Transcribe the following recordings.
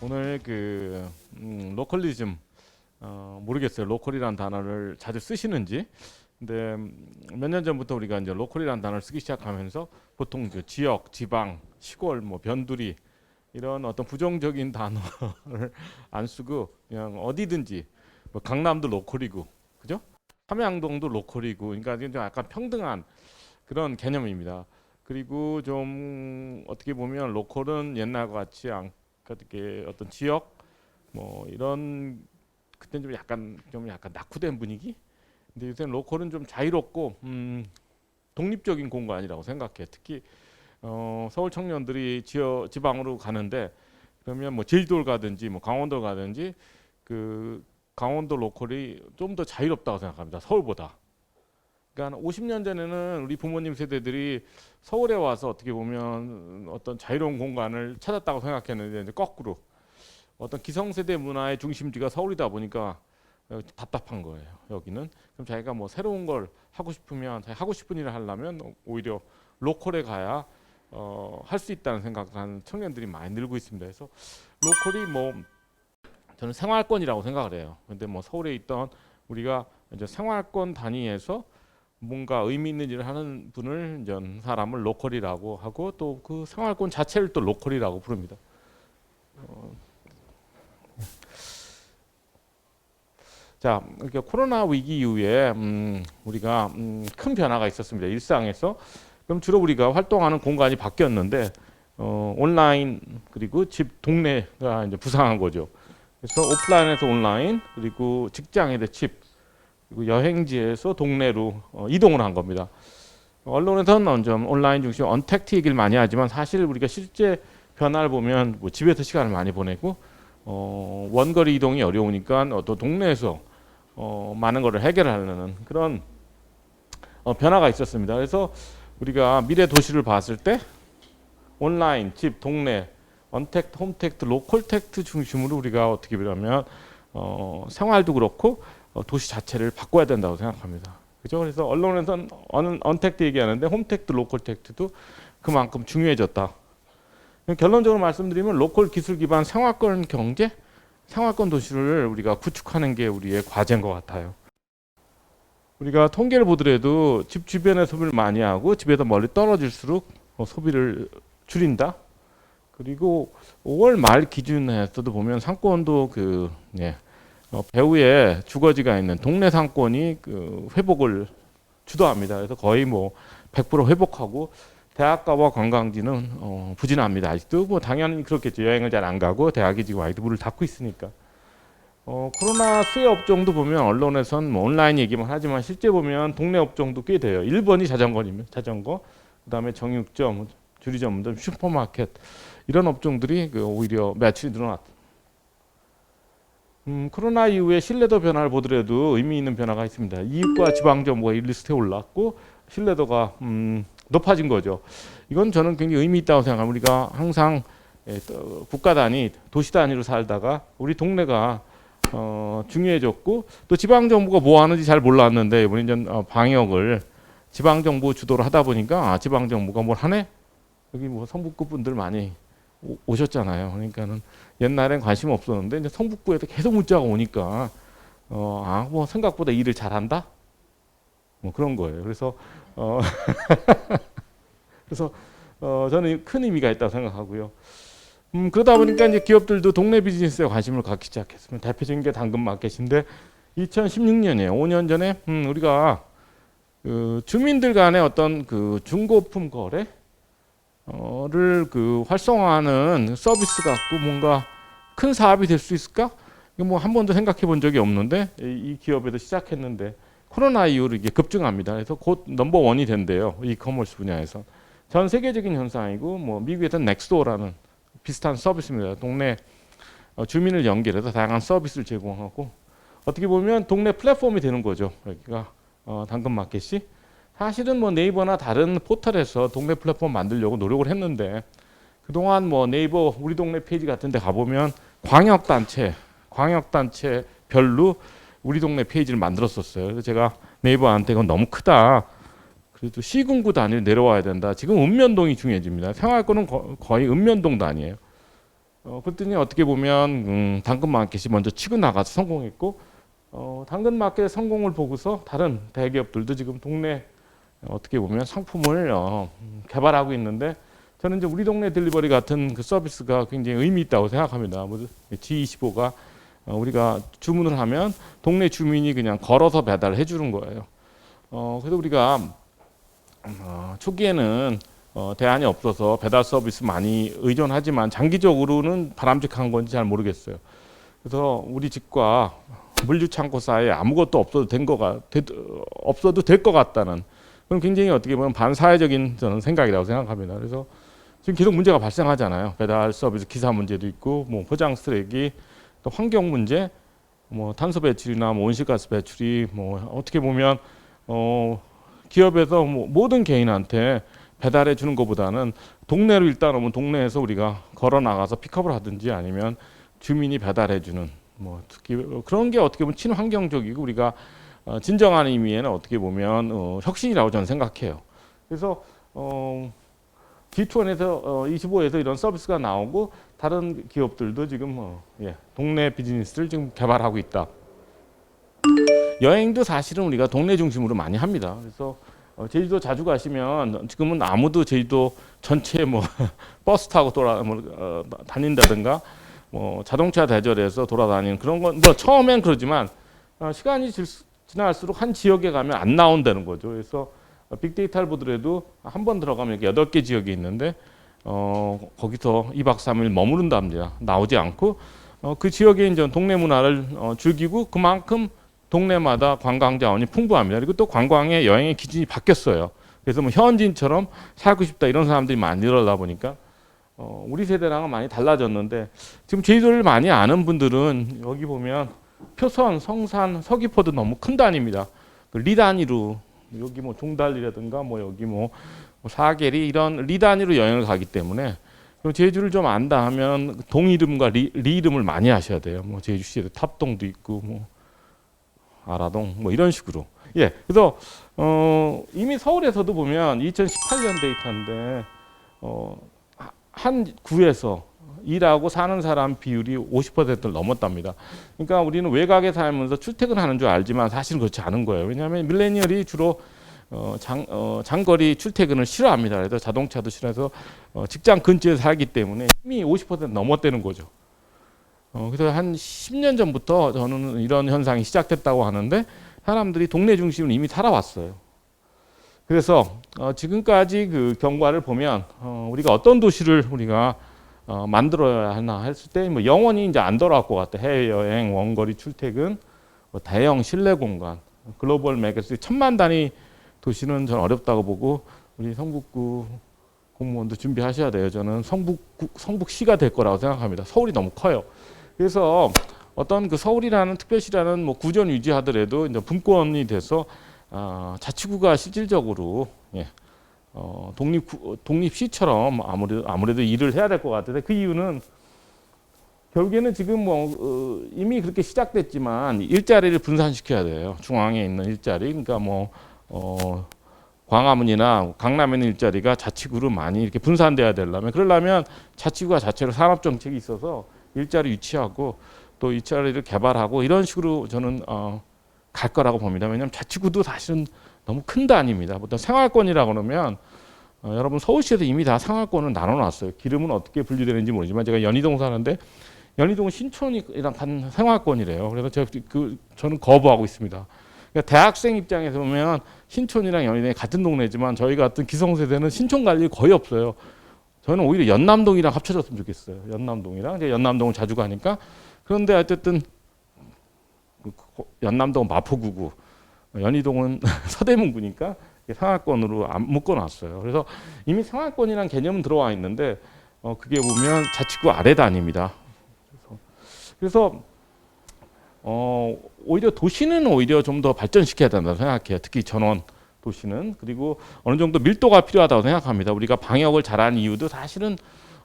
오늘 로컬리즘 모르겠어요. 로컬이라는 단어를 자주 쓰시는지. 근데 몇 년 전부터 우리가 이제 로컬이라는 단어를 쓰기 시작하면서 보통 그 지역, 지방, 시골, 뭐 변두리 이런 어떤 부정적인 단어를 안 쓰고 그냥 어디든지 뭐 강남도 로컬이고, 그죠? 삼양동도 로컬이고, 그러니까 좀 약간 평등한 그런 개념입니다. 그리고 좀 어떻게 보면 로컬은 옛날과 같이 이렇게 어떤 지역 뭐 이런 그때는 좀 약간 낙후된 분위기. 근데 요새는 로컬은 좀 자유롭고 독립적인 공간이라고 생각해. 특히 서울 청년들이 지방으로 가는데 그러면 뭐 제주도를 가든지 뭐 강원도를 가든지 그 강원도 로컬이 좀 더 자유롭다고 생각합니다. 서울보다. 그러니까 50년 전에는 우리 부모님 세대들이 서울에 와서 어떻게 보면 어떤 자유로운 공간을 찾았다고 생각했는데 이제 거꾸로 어떤 기성세대 문화의 중심지가 서울이다 보니까 답답한 거예요. 여기는. 그럼 자기가 뭐 새로운 걸 하고 싶으면 자기 하고 싶은 일을 하려면 오히려 로컬에 가야 할 수 있다는 생각하는 청년들이 많이 늘고 있습니다. 그래서 로컬이 뭐 저는 생활권이라고 생각을 해요. 근데 뭐 서울에 있던 우리가 이제 생활권 단위에서 뭔가 의미 있는 일을 하는 분을 이제 사람을 로컬이라고 하고 또 그 생활권 자체를 또 로컬이라고 부릅니다. 자, 그러니까 코로나 위기 이후에 우리가 큰 변화가 있었습니다. 일상에서. 그럼 주로 우리가 활동하는 공간이 바뀌었는데 온라인 그리고 집 동네가 이제 부상한 거죠. 그래서 오프라인에서 온라인 그리고 직장에서 집 그리고 여행지에서 동네로 이동을 한 겁니다. 언론에서는 좀 온라인 중심 언택트 얘기를 많이 하지만 사실 우리가 실제 변화를 보면 뭐 집에서 시간을 많이 보내고 원거리 이동이 어려우니까 또 동네에서 많은 것을 해결하려는 그런 변화가 있었습니다. 그래서 우리가 미래 도시를 봤을 때 온라인, 집, 동네, 언택트, 홈택트, 로컬택트 중심으로 우리가 어떻게 보면 생활도 그렇고 도시 자체를 바꿔야 된다고 생각합니다. 그죠? 그래서 언론에서는 언택트 얘기하는데 홈택트, 로컬택트도 그만큼 중요해졌다. 결론적으로 말씀드리면 로컬 기술 기반 생활권 경제, 생활권 도시를 우리가 구축하는 게 우리의 과제인 것 같아요. 우리가 통계를 보더라도 집 주변에 소비를 많이 하고 집에서 멀리 떨어질수록 소비를 줄인다. 그리고 5월 말 기준에서도 보면 상권도 배후에 주거지가 있는 동네 상권이 회복을 주도합니다. 그래서 거의 뭐 100% 회복하고 대학가와 관광지는 부진합니다. 아직도 뭐 당연히 그렇겠죠. 여행을 잘 안 가고 대학이 지금 아직도 문을 닫고 있으니까. 코로나 수혜 업종도 보면 언론에선 뭐 온라인 얘기만 하지만 실제 보면 동네 업종도 꽤 돼요. 1번이 자전거면 자전거, 그다음에 정육점, 주류점들, 슈퍼마켓 이런 업종들이 오히려 매출이 늘어났다. 코로나 이후에 신뢰도 변화를 보더라도 의미 있는 변화가 있습니다. 이익과 지방 정부가 1리스트에 올랐고 신뢰도가 높아진 거죠. 이건 저는 굉장히 의미 있다고 생각합니다. 우리가 항상 국가 단위, 도시 단위로 살다가 우리 동네가 중요해졌고 또 지방 정부가 뭐 하는지 잘 몰랐는데 이번에 이제 방역을 지방 정부 주도를 하다 보니까 지방 정부가 뭘 하네? 여기 뭐 성북구 분들 많이 오셨잖아요. 그러니까는 옛날엔 관심 없었는데 이제 성북구에서 계속 문자가 오니까 뭐 생각보다 일을 잘한다? 뭐 그런 거예요. 그래서 그래서 저는 큰 의미가 있다고 생각하고요. 그러다 보니까 이제 기업들도 동네 비즈니스에 관심을 갖기 시작했습니다. 대표적인 게 당근마켓인데 2016년이에요. 5년 전에 우리가 주민들 간의 어떤 중고품 거래를 활성화하는 서비스 갖고 뭔가 큰 사업이 될 수 있을까? 뭐 한 번도 생각해 본 적이 없는데 이 기업에도 시작했는데 코로나 이후로 이게 급증합니다. 그래서 곧 넘버원이 된대요. 이커머스 분야에서. 전 세계적인 현상이고 뭐 미국에서는 넥스도어라는 비슷한 서비스입니다. 동네 주민을 연결해서 다양한 서비스를 제공하고 어떻게 보면 동네 플랫폼이 되는 거죠. 여기가 당근마켓이 사실은 뭐 네이버나 다른 포털에서 동네 플랫폼 만들려고 노력을 했는데 그동안 뭐 네이버 우리 동네 페이지 같은 데 가보면 광역단체별로 우리 동네 페이지를 만들었었어요. 그래서 제가 네이버한테 이건 너무 크다. 그래도 시군구 단위로 내려와야 된다. 지금 읍면동이 중요해집니다. 생활권은 거의 읍면동 단위예요. 그랬더니 어떻게 보면 당근마켓이 먼저 치고 나가서 성공했고 당근마켓 성공을 보고서 다른 대기업들도 지금 동네 어떻게 보면 상품을 개발하고 있는데 저는 이제 우리 동네 딜리버리 같은 그 서비스가 굉장히 의미 있다고 생각합니다. G25가 우리가 주문을 하면 동네 주민이 그냥 걸어서 배달해 주는 거예요. 그래서 우리가 초기에는 대안이 없어서 배달 서비스 많이 의존하지만 장기적으로는 바람직한 건지 잘 모르겠어요. 그래서 우리 집과 물류창고 사이에 아무것도 없어도 될 것 같다는 그건 굉장히 어떻게 보면 반사회적인 저는 생각이라고 생각합니다. 그래서 지금 계속 문제가 발생하잖아요. 배달 서비스 기사 문제도 있고, 뭐 포장 쓰레기, 또 환경 문제, 뭐 탄소 배출이나 뭐 온실가스 배출이 뭐 어떻게 보면 기업에서 뭐 모든 개인한테 배달해 주는 것보다는 동네로 일단 오면 동네에서 우리가 걸어 나가서 픽업을 하든지 아니면 주민이 배달해 주는 뭐 특히 그런 게 어떻게 보면 친환경적이고 우리가 진정한 의미에는 어떻게 보면 혁신이라고 저는 생각해요. 그래서 G2에서 25에서 이런 서비스가 나오고 다른 기업들도 지금 동네 비즈니스를 지금 개발하고 있다. 여행도 사실은 우리가 동네 중심으로 많이 합니다. 그래서 제주도 자주 가시면 지금은 아무도 제주도 전체 뭐 버스 타고 다닌다든가 뭐 자동차 대절해서 돌아다니는 그런 건 뭐 처음엔 그러지만 시간이 지날수록 한 지역에 가면 안 나온다는 거죠. 그래서 빅데이터를 보더라도 한 번 들어가면 이렇게 8개 지역이 있는데 거기서 2박 3일 머무른답니다. 나오지 않고 그 지역에 이제 동네 문화를 즐기고 그만큼 동네마다 관광 자원이 풍부합니다. 그리고 또 관광의 여행의 기준이 바뀌었어요. 그래서 뭐 현지인처럼 살고 싶다 이런 사람들이 많이 늘어나다 보니까 우리 세대랑은 많이 달라졌는데 지금 제주도를 많이 아는 분들은 여기 보면 표선, 성산, 서귀포도 너무 큰 단위입니다. 리 단위로 여기 뭐 종달리라든가 뭐 여기 뭐 사계리 이런 리 단위로 여행을 가기 때문에 제주를 좀 안다 하면 동 이름과 리 이름을 많이 하셔야 돼요. 뭐 제주시에도 탑동도 있고 뭐 아라동 뭐 이런 식으로. 예. 그래서 이미 서울에서도 보면 2018년 데이터인데 한 구에서 일하고 사는 사람 비율이 50%를 넘었답니다. 그러니까 우리는 외곽에 살면서 출퇴근하는 줄 알지만 사실은 그렇지 않은 거예요. 왜냐하면 밀레니얼이 주로 장거리 출퇴근을 싫어합니다. 그래서 자동차도 싫어해서 직장 근처에 살기 때문에 이미 50% 넘었다는 거죠. 그래서 한 10년 전부터 저는 이런 현상이 시작됐다고 하는데 사람들이 동네 중심을 이미 살아왔어요. 그래서 지금까지 그 경과를 보면 우리가 어떤 도시를 우리가 만들어야 하나 했을 때 뭐 영원히 이제 안 돌아올 것 같아. 해외여행, 원거리 출퇴근, 뭐 대형 실내 공간, 글로벌 메가시티 1000만 단위 도시는 저는 어렵다고 보고 우리 성북구 공무원도 준비하셔야 돼요. 저는 성북시가 될 거라고 생각합니다. 서울이 너무 커요. 그래서 어떤 그 서울이라는 특별시라는 뭐 구전 유지하더라도 이제 분권이 돼서 자치구가 실질적으로 독립시처럼 아무래도 일을 해야 될 것 같은데 그 이유는 결국에는 지금 뭐 이미 그렇게 시작됐지만 일자리를 분산시켜야 돼요. 중앙에 있는 일자리, 그러니까 뭐 광화문이나 강남에 있는 일자리가 자치구로 많이 이렇게 분산돼야 되려면 그러려면 자치구가 자체로 산업 정책이 있어서 일자리 유치하고 또 일자리를 개발하고 이런 식으로 저는 갈 거라고 봅니다. 왜냐하면 자치구도 사실은 너무 큰 단위입니다. 보통 생활권이라고 그러면 여러분 서울시에서 이미 다 생활권을 나눠놨어요. 기름은 어떻게 분류되는지 모르지만 제가 연희동 사는데 연희동은 신촌이랑 간 생활권이래요. 그래서 저는 거부하고 있습니다. 그러니까 대학생 입장에서 보면 신촌이랑 연희동이 같은 동네지만 저희 같은 기성세대는 신촌 갈 일 거의 없어요. 저는 오히려 연남동이랑 합쳐졌으면 좋겠어요. 연남동이랑 이제 연남동을 자주 가니까 그런데 어쨌든 연남동은 마포구고 연희동은 서대문구니까 생활권으로 안 묶어놨어요. 그래서 이미 생활권이라는 개념은 들어와 있는데 그게 보면 자치구 아래 단위입니다. 그래서 오히려 도시는 오히려 좀 더 발전시켜야 된다고 생각해요. 특히 전원 도시는. 그리고 어느 정도 밀도가 필요하다고 생각합니다. 우리가 방역을 잘하는 이유도 사실은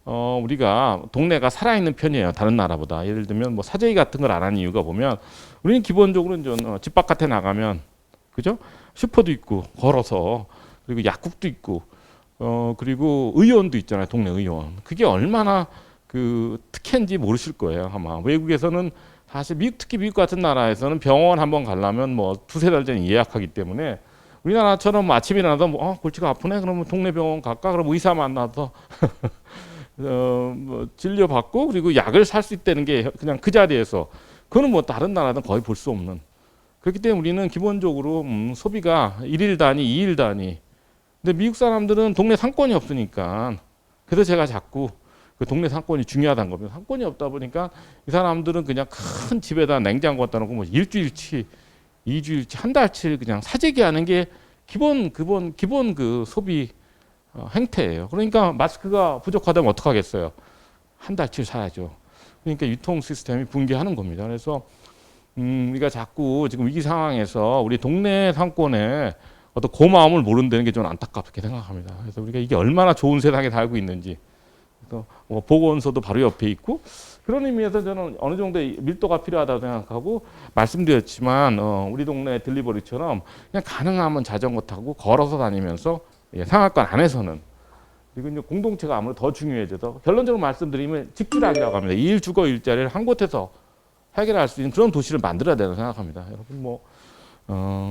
우리가 동네가 살아있는 편이에요. 다른 나라보다. 예를 들면 뭐 사제기 같은 걸 안 하는 이유가 보면 우리는 기본적으로 집 바깥에 나가면 그죠? 슈퍼도 있고 걸어서 그리고 약국도 있고 그리고 의원도 있잖아요. 동네 의원. 그게 얼마나 그 특혜인지 모르실 거예요. 아마 외국에서는 사실 특히 미국 같은 나라에서는 병원 한번 가려면 뭐 두세 달 전에 예약하기 때문에 우리나라처럼 아침에 일어나서 뭐 골치가 아프네 그러면 동네 병원 갈까 그러면 의사 만나서 뭐 진료받고 그리고 약을 살 수 있다는 게 그냥 그 자리에서 그거는 뭐 다른 나라는 거의 볼 수 없는 그렇기 때문에 우리는 기본적으로 소비가 일일 단위, 이일 단위. 근데 미국 사람들은 동네 상권이 없으니까 그래서 제가 자꾸 그 동네 상권이 중요하다는 겁니다. 상권이 없다 보니까 이 사람들은 그냥 큰 집에다 냉장고 갖다 놓고 뭐 일주일치, 이주일치, 한 달치 그냥 사재기 하는 게 기본 그 소비 행태예요. 그러니까 마스크가 부족하다면 어떡하겠어요? 한 달치 사야죠. 그러니까 유통 시스템이 붕괴하는 겁니다. 그래서 우리가 자꾸 지금 위기 상황에서 우리 동네 상권에 어떤 고마움을 모른다는 게 좀 안타깝게 생각합니다. 그래서 우리가 이게 얼마나 좋은 세상에 살고 있는지. 그래서 뭐 보건소도 바로 옆에 있고 그런 의미에서 저는 어느 정도의 밀도가 필요하다고 생각하고 말씀드렸지만 우리 동네 딜리버리처럼 그냥 가능하면 자전거 타고 걸어서 다니면서 상하권 안에서는 그리고 이제 공동체가 아무래도 더 중요해져서 결론적으로 말씀드리면 직주락이라고 합니다. 일 주거 일자리를 한 곳에서 해결할 수 있는 그런 도시를 만들어야 된다고 생각합니다. 여러분 뭐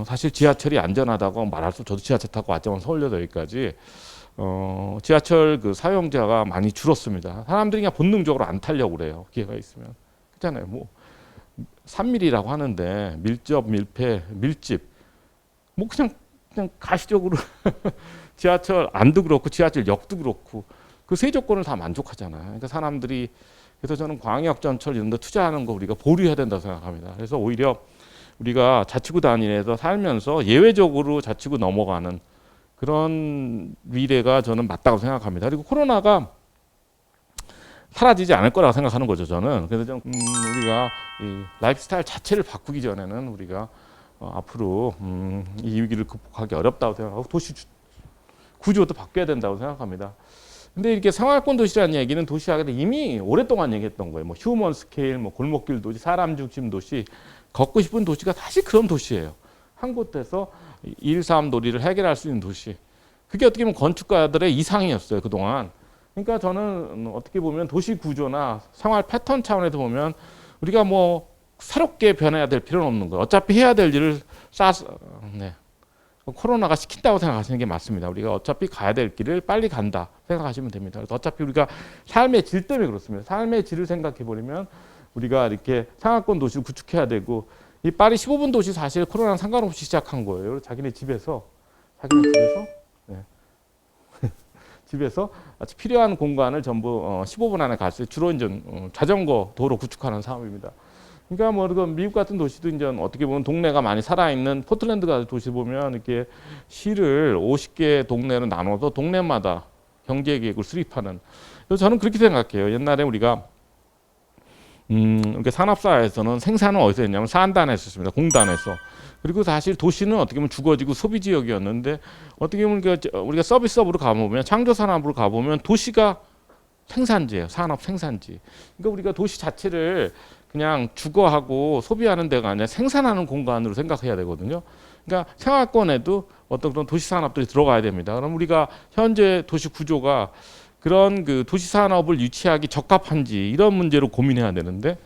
사실 지하철이 안전하다고 말할 수 저도 지하철 타고 왔지만 서울역에서 여기까지 지하철 그 사용자가 많이 줄었습니다. 사람들이 그냥 본능적으로 안 타려고 그래요. 기회가 있으면. 그렇잖아요. 뭐 3밀이라고 하는데 밀접, 밀폐, 밀집 뭐 그냥 가시적으로 지하철 안도 그렇고 지하철 역도 그렇고 그 세 조건을 다 만족하잖아요. 그러니까 사람들이 그래서 저는 광역 전철 이런 데 투자하는 거 우리가 보류해야 된다고 생각합니다. 그래서 오히려 우리가 자치구 단위에서 살면서 예외적으로 자치구 넘어가는 그런 미래가 저는 맞다고 생각합니다. 그리고 코로나가 사라지지 않을 거라고 생각하는 거죠, 저는. 그래서 좀 우리가 이 라이프 스타일 자체를 바꾸기 전에는 우리가 앞으로 이 위기를 극복하기 어렵다고 생각하고 도시 구조도 바뀌어야 된다고 생각합니다. 근데 이렇게 생활권 도시라는 얘기는 도시학에서 이미 오랫동안 얘기했던 거예요. 뭐 휴먼 스케일, 뭐 골목길 도시, 사람 중심 도시, 걷고 싶은 도시가 사실 그런 도시예요. 한 곳에서 1, 3 도리를 해결할 수 있는 도시. 그게 어떻게 보면 건축가들의 이상이었어요, 그동안. 그러니까 저는 어떻게 보면 도시 구조나 생활 패턴 차원에서 보면 우리가 뭐 새롭게 변해야 될 필요는 없는 거예요. 어차피 해야 될 일을 코로나가 시킨다고 생각하시는 게 맞습니다. 우리가 어차피 가야 될 길을 빨리 간다 생각하시면 됩니다. 그래서 어차피 우리가 삶의 질 때문에 그렇습니다. 삶의 질을 생각해 버리면 우리가 이렇게 상하권 도시를 구축해야 되고 이 파리 15분 도시 사실 코로나랑 상관없이 시작한 거예요. 자기네 집에서 네. 집에서 아주 필요한 공간을 전부 15분 안에 갈 수 있는 주로 이제 자전거 도로 구축하는 사업입니다. 그러니까 뭐 미국 같은 도시도 이제 어떻게 보면 동네가 많이 살아있는 포틀랜드 같은 도시 보면 이렇게 시를 50개 동네로 나눠서 동네마다 경제 계획을 수립하는. 그래서 저는 그렇게 생각해요. 옛날에 우리가 이렇게 산업사회에서는 생산은 어디서 했냐면 산단에서 했습니다. 공단에서. 그리고 사실 도시는 어떻게 보면 주거지구 소비 지역이었는데 어떻게 보면 우리가 서비스업으로 가보면 창조산업으로 가보면 도시가 생산지예요. 산업 생산지. 그러니까 우리가 도시 자체를 그냥 주거하고 소비하는 데가 아니라 생산하는 공간으로 생각해야 되거든요. 그러니까 생활권에도 어떤 그런 도시 산업들이 들어가야 됩니다. 그럼 우리가 현재 도시 구조가 그런 그 도시 산업을 유치하기 적합한지 이런 문제로 고민해야 되는데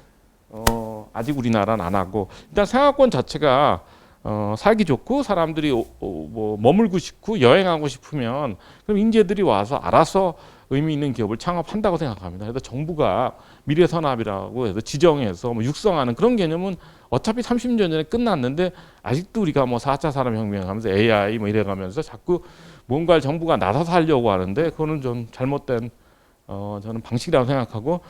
아직 우리나라는 안 하고 일단 생활권 자체가 살기 좋고 사람들이 뭐 머물고 싶고 여행하고 싶으면 그럼 인재들이 와서 알아서 의미 있는 기업을 창업한다고 생각합니다. 그래서 정부가 미래산업이라고 해서 지정해서 뭐 육성하는 그런 개념은 어차피 30년 전에 끝났는데 아직도 우리가 뭐 4차 산업혁명 하면서 AI 뭐 이래가면서 자꾸 뭔가를 정부가 나서서 하려고 하는데 그거는 좀 잘못된 저는 방식이라고 생각하고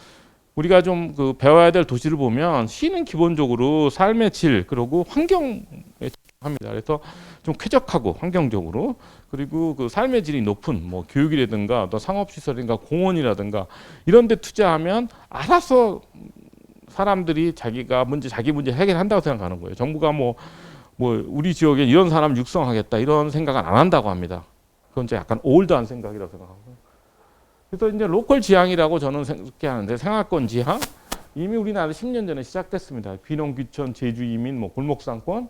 우리가 좀 그 배워야 될 도시를 보면 시는 기본적으로 삶의 질 그리고 환경에 합니다. 그래서 좀 쾌적하고 환경적으로 그리고 그 삶의 질이 높은 뭐 교육이라든가 또 상업시설인가 공원이라든가 이런 데 투자하면 알아서 사람들이 자기 문제 해결한다고 생각하는 거예요. 정부가 뭐 우리 지역에 이런 사람 육성하겠다 이런 생각은 안 한다고 합니다. 그건 이제 약간 올드한 생각이라고 생각하고. 그래서 이제 로컬 지향이라고 저는 생각하는데 생활권 지향 이미 우리나라 10년 전에 시작됐습니다. 귀농 귀촌 제주 이민 뭐 골목상권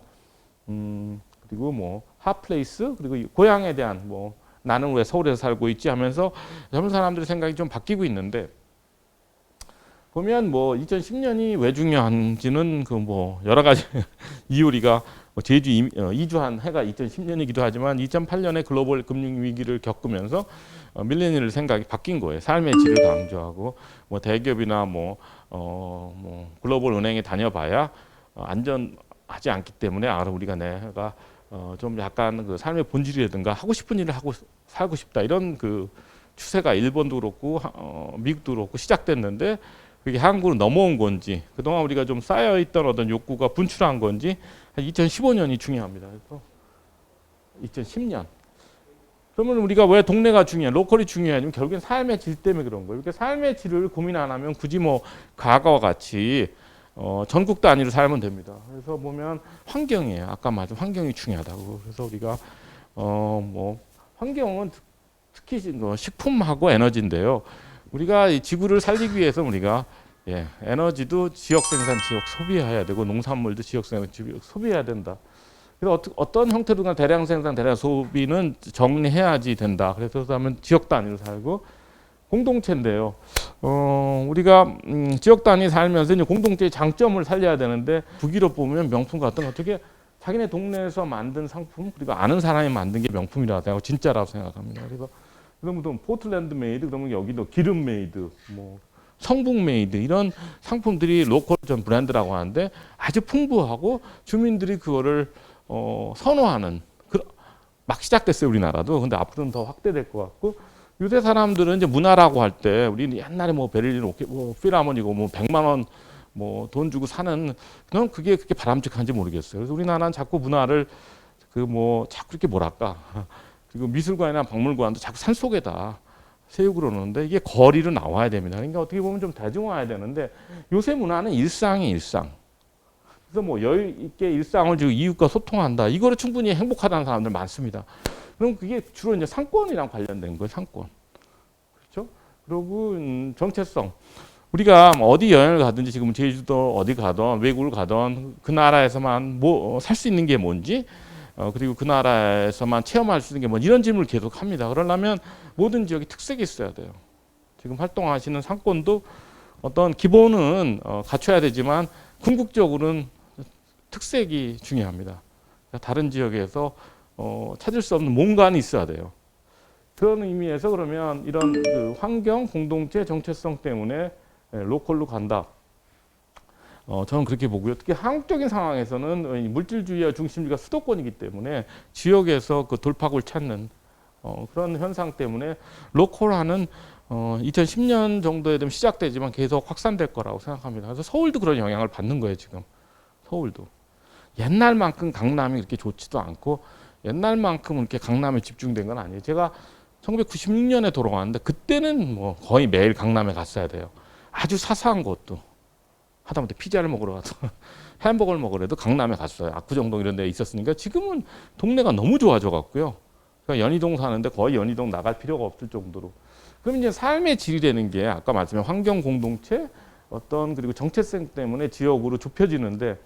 그리고 뭐 핫플레이스 그리고 고향에 대한 뭐 나는 왜 서울에서 살고 있지 하면서 젊은 사람들의 생각이 좀 바뀌고 있는데 보면 뭐 2010년이 왜 중요한지는 그 뭐 여러 가지 이유리가 뭐 제주 이주한 해가 2010년이기도 하지만 2008년에 글로벌 금융 위기를 겪으면서 밀레니얼 생각이 바뀐 거예요. 삶의 질을 강조하고 뭐 대기업이나 뭐 글로벌 은행에 다녀봐야 안전하지 않기 때문에 우리가 내가 좀 약간 그 삶의 본질이라든가 하고 싶은 일을 하고 살고 싶다 이런 그 추세가 일본도 그렇고 미국도 그렇고 시작됐는데 그게 한국으로 넘어온 건지 그동안 우리가 좀 쌓여있던 어떤 욕구가 분출한 건지 2015년이 중요합니다. 그래서 2010년 그러면 우리가 왜 동네가 중요해? 로컬이 중요하냐면 결국엔 삶의 질 때문에 그런 거예요. 이렇게 삶의 질을 고민 안 하면 굳이 뭐 과거와 같이 전국 단위로 살면 됩니다. 그래서 보면 환경이에요. 아까 말한 환경이 중요하다고. 그래서 우리가 뭐 환경은 특히 식품하고 에너지인데요. 우리가 이 지구를 살리기 위해서 우리가 에너지도 지역 생산, 지역 소비해야 되고 농산물도 지역 생산, 지역 소비해야 된다. 그래서 어떤 형태로나 대량 생산, 대량 소비는 정리해야지 된다. 그래서 그러면 지역 단위로 살고 공동체인데요. 우리가 지역 단위 살면서 이제 공동체의 장점을 살려야 되는데 북유럽 보면 명품 같은 거 어떻게 자기네 동네에서 만든 상품 그리고 아는 사람이 만든 게 명품이라고 생각하고 진짜라고 생각합니다. 그래서 그러면 포틀랜드 메이드 그러면 여기도 기름 메이드 뭐 성북 메이드 이런 상품들이 로컬 전 브랜드라고 하는데 아주 풍부하고 주민들이 그거를 선호하는 막 시작됐어요 우리나라도. 근데 앞으로는 더 확대될 것 같고 요새 사람들은 이제 문화라고 할 때 우리는 옛날에 뭐 베를린 뭐 필하모니고 뭐 100만 원 뭐 돈 주고 사는 그런 그게 그렇게 바람직한지 모르겠어요. 그래서 우리나라는 자꾸 문화를 그 뭐 자꾸 이렇게 뭐랄까 그리고 미술관이나 박물관도 자꾸 산 속에다 세우고 그러는데 이게 거리로 나와야 됩니다. 그러니까 어떻게 보면 좀 대중화해야 되는데 요새 문화는 일상이 일상. 그래서 뭐 여유 있게 일상을 지고 이웃과 소통한다. 이거를 충분히 행복하다는 사람들 많습니다. 그럼 그게 주로 이제 상권이랑 관련된 거예요. 상권. 그렇죠? 그리고 정체성. 우리가 어디 여행을 가든지 지금 제주도 어디 가든 외국을 가든 그 나라에서만 뭐 살 수 있는 게 뭔지 그리고 그 나라에서만 체험할 수 있는 게 뭔지 이런 질문을 계속 합니다. 그러려면 모든 지역이 특색이 있어야 돼요. 지금 활동하시는 상권도 어떤 기본은 갖춰야 되지만 궁극적으로는 특색이 중요합니다. 다른 지역에서 찾을 수 없는 뭔가는 있어야 돼요. 그런 의미에서 그러면 이런 그 환경, 공동체, 정체성 때문에 로컬로 간다. 저는 그렇게 보고요. 특히 한국적인 상황에서는 물질주의와 중심주의가 수도권이기 때문에 지역에서 그 돌파구를 찾는 그런 현상 때문에 로컬화는 2010년 정도에 되면 시작되지만 계속 확산될 거라고 생각합니다. 그래서 서울도 그런 영향을 받는 거예요, 지금. 서울도. 옛날만큼 강남이 그렇게 좋지도 않고 옛날만큼 이렇게 강남에 집중된 건 아니에요. 제가 1996년에 돌아왔는데 그때는 뭐 거의 매일 강남에 갔어야 돼요. 아주 사소한 것도 하다못해 피자를 먹으러 가서 햄버거를 먹으러도 강남에 갔어요. 압구정동 이런 데 있었으니까 지금은 동네가 너무 좋아져 갖고요. 그러니까 연희동 사는데 거의 연희동 나갈 필요가 없을 정도로. 그럼 이제 삶의 질이 되는 게 아까 말씀한 환경 공동체 어떤 그리고 정체성 때문에 지역으로 좁혀지는데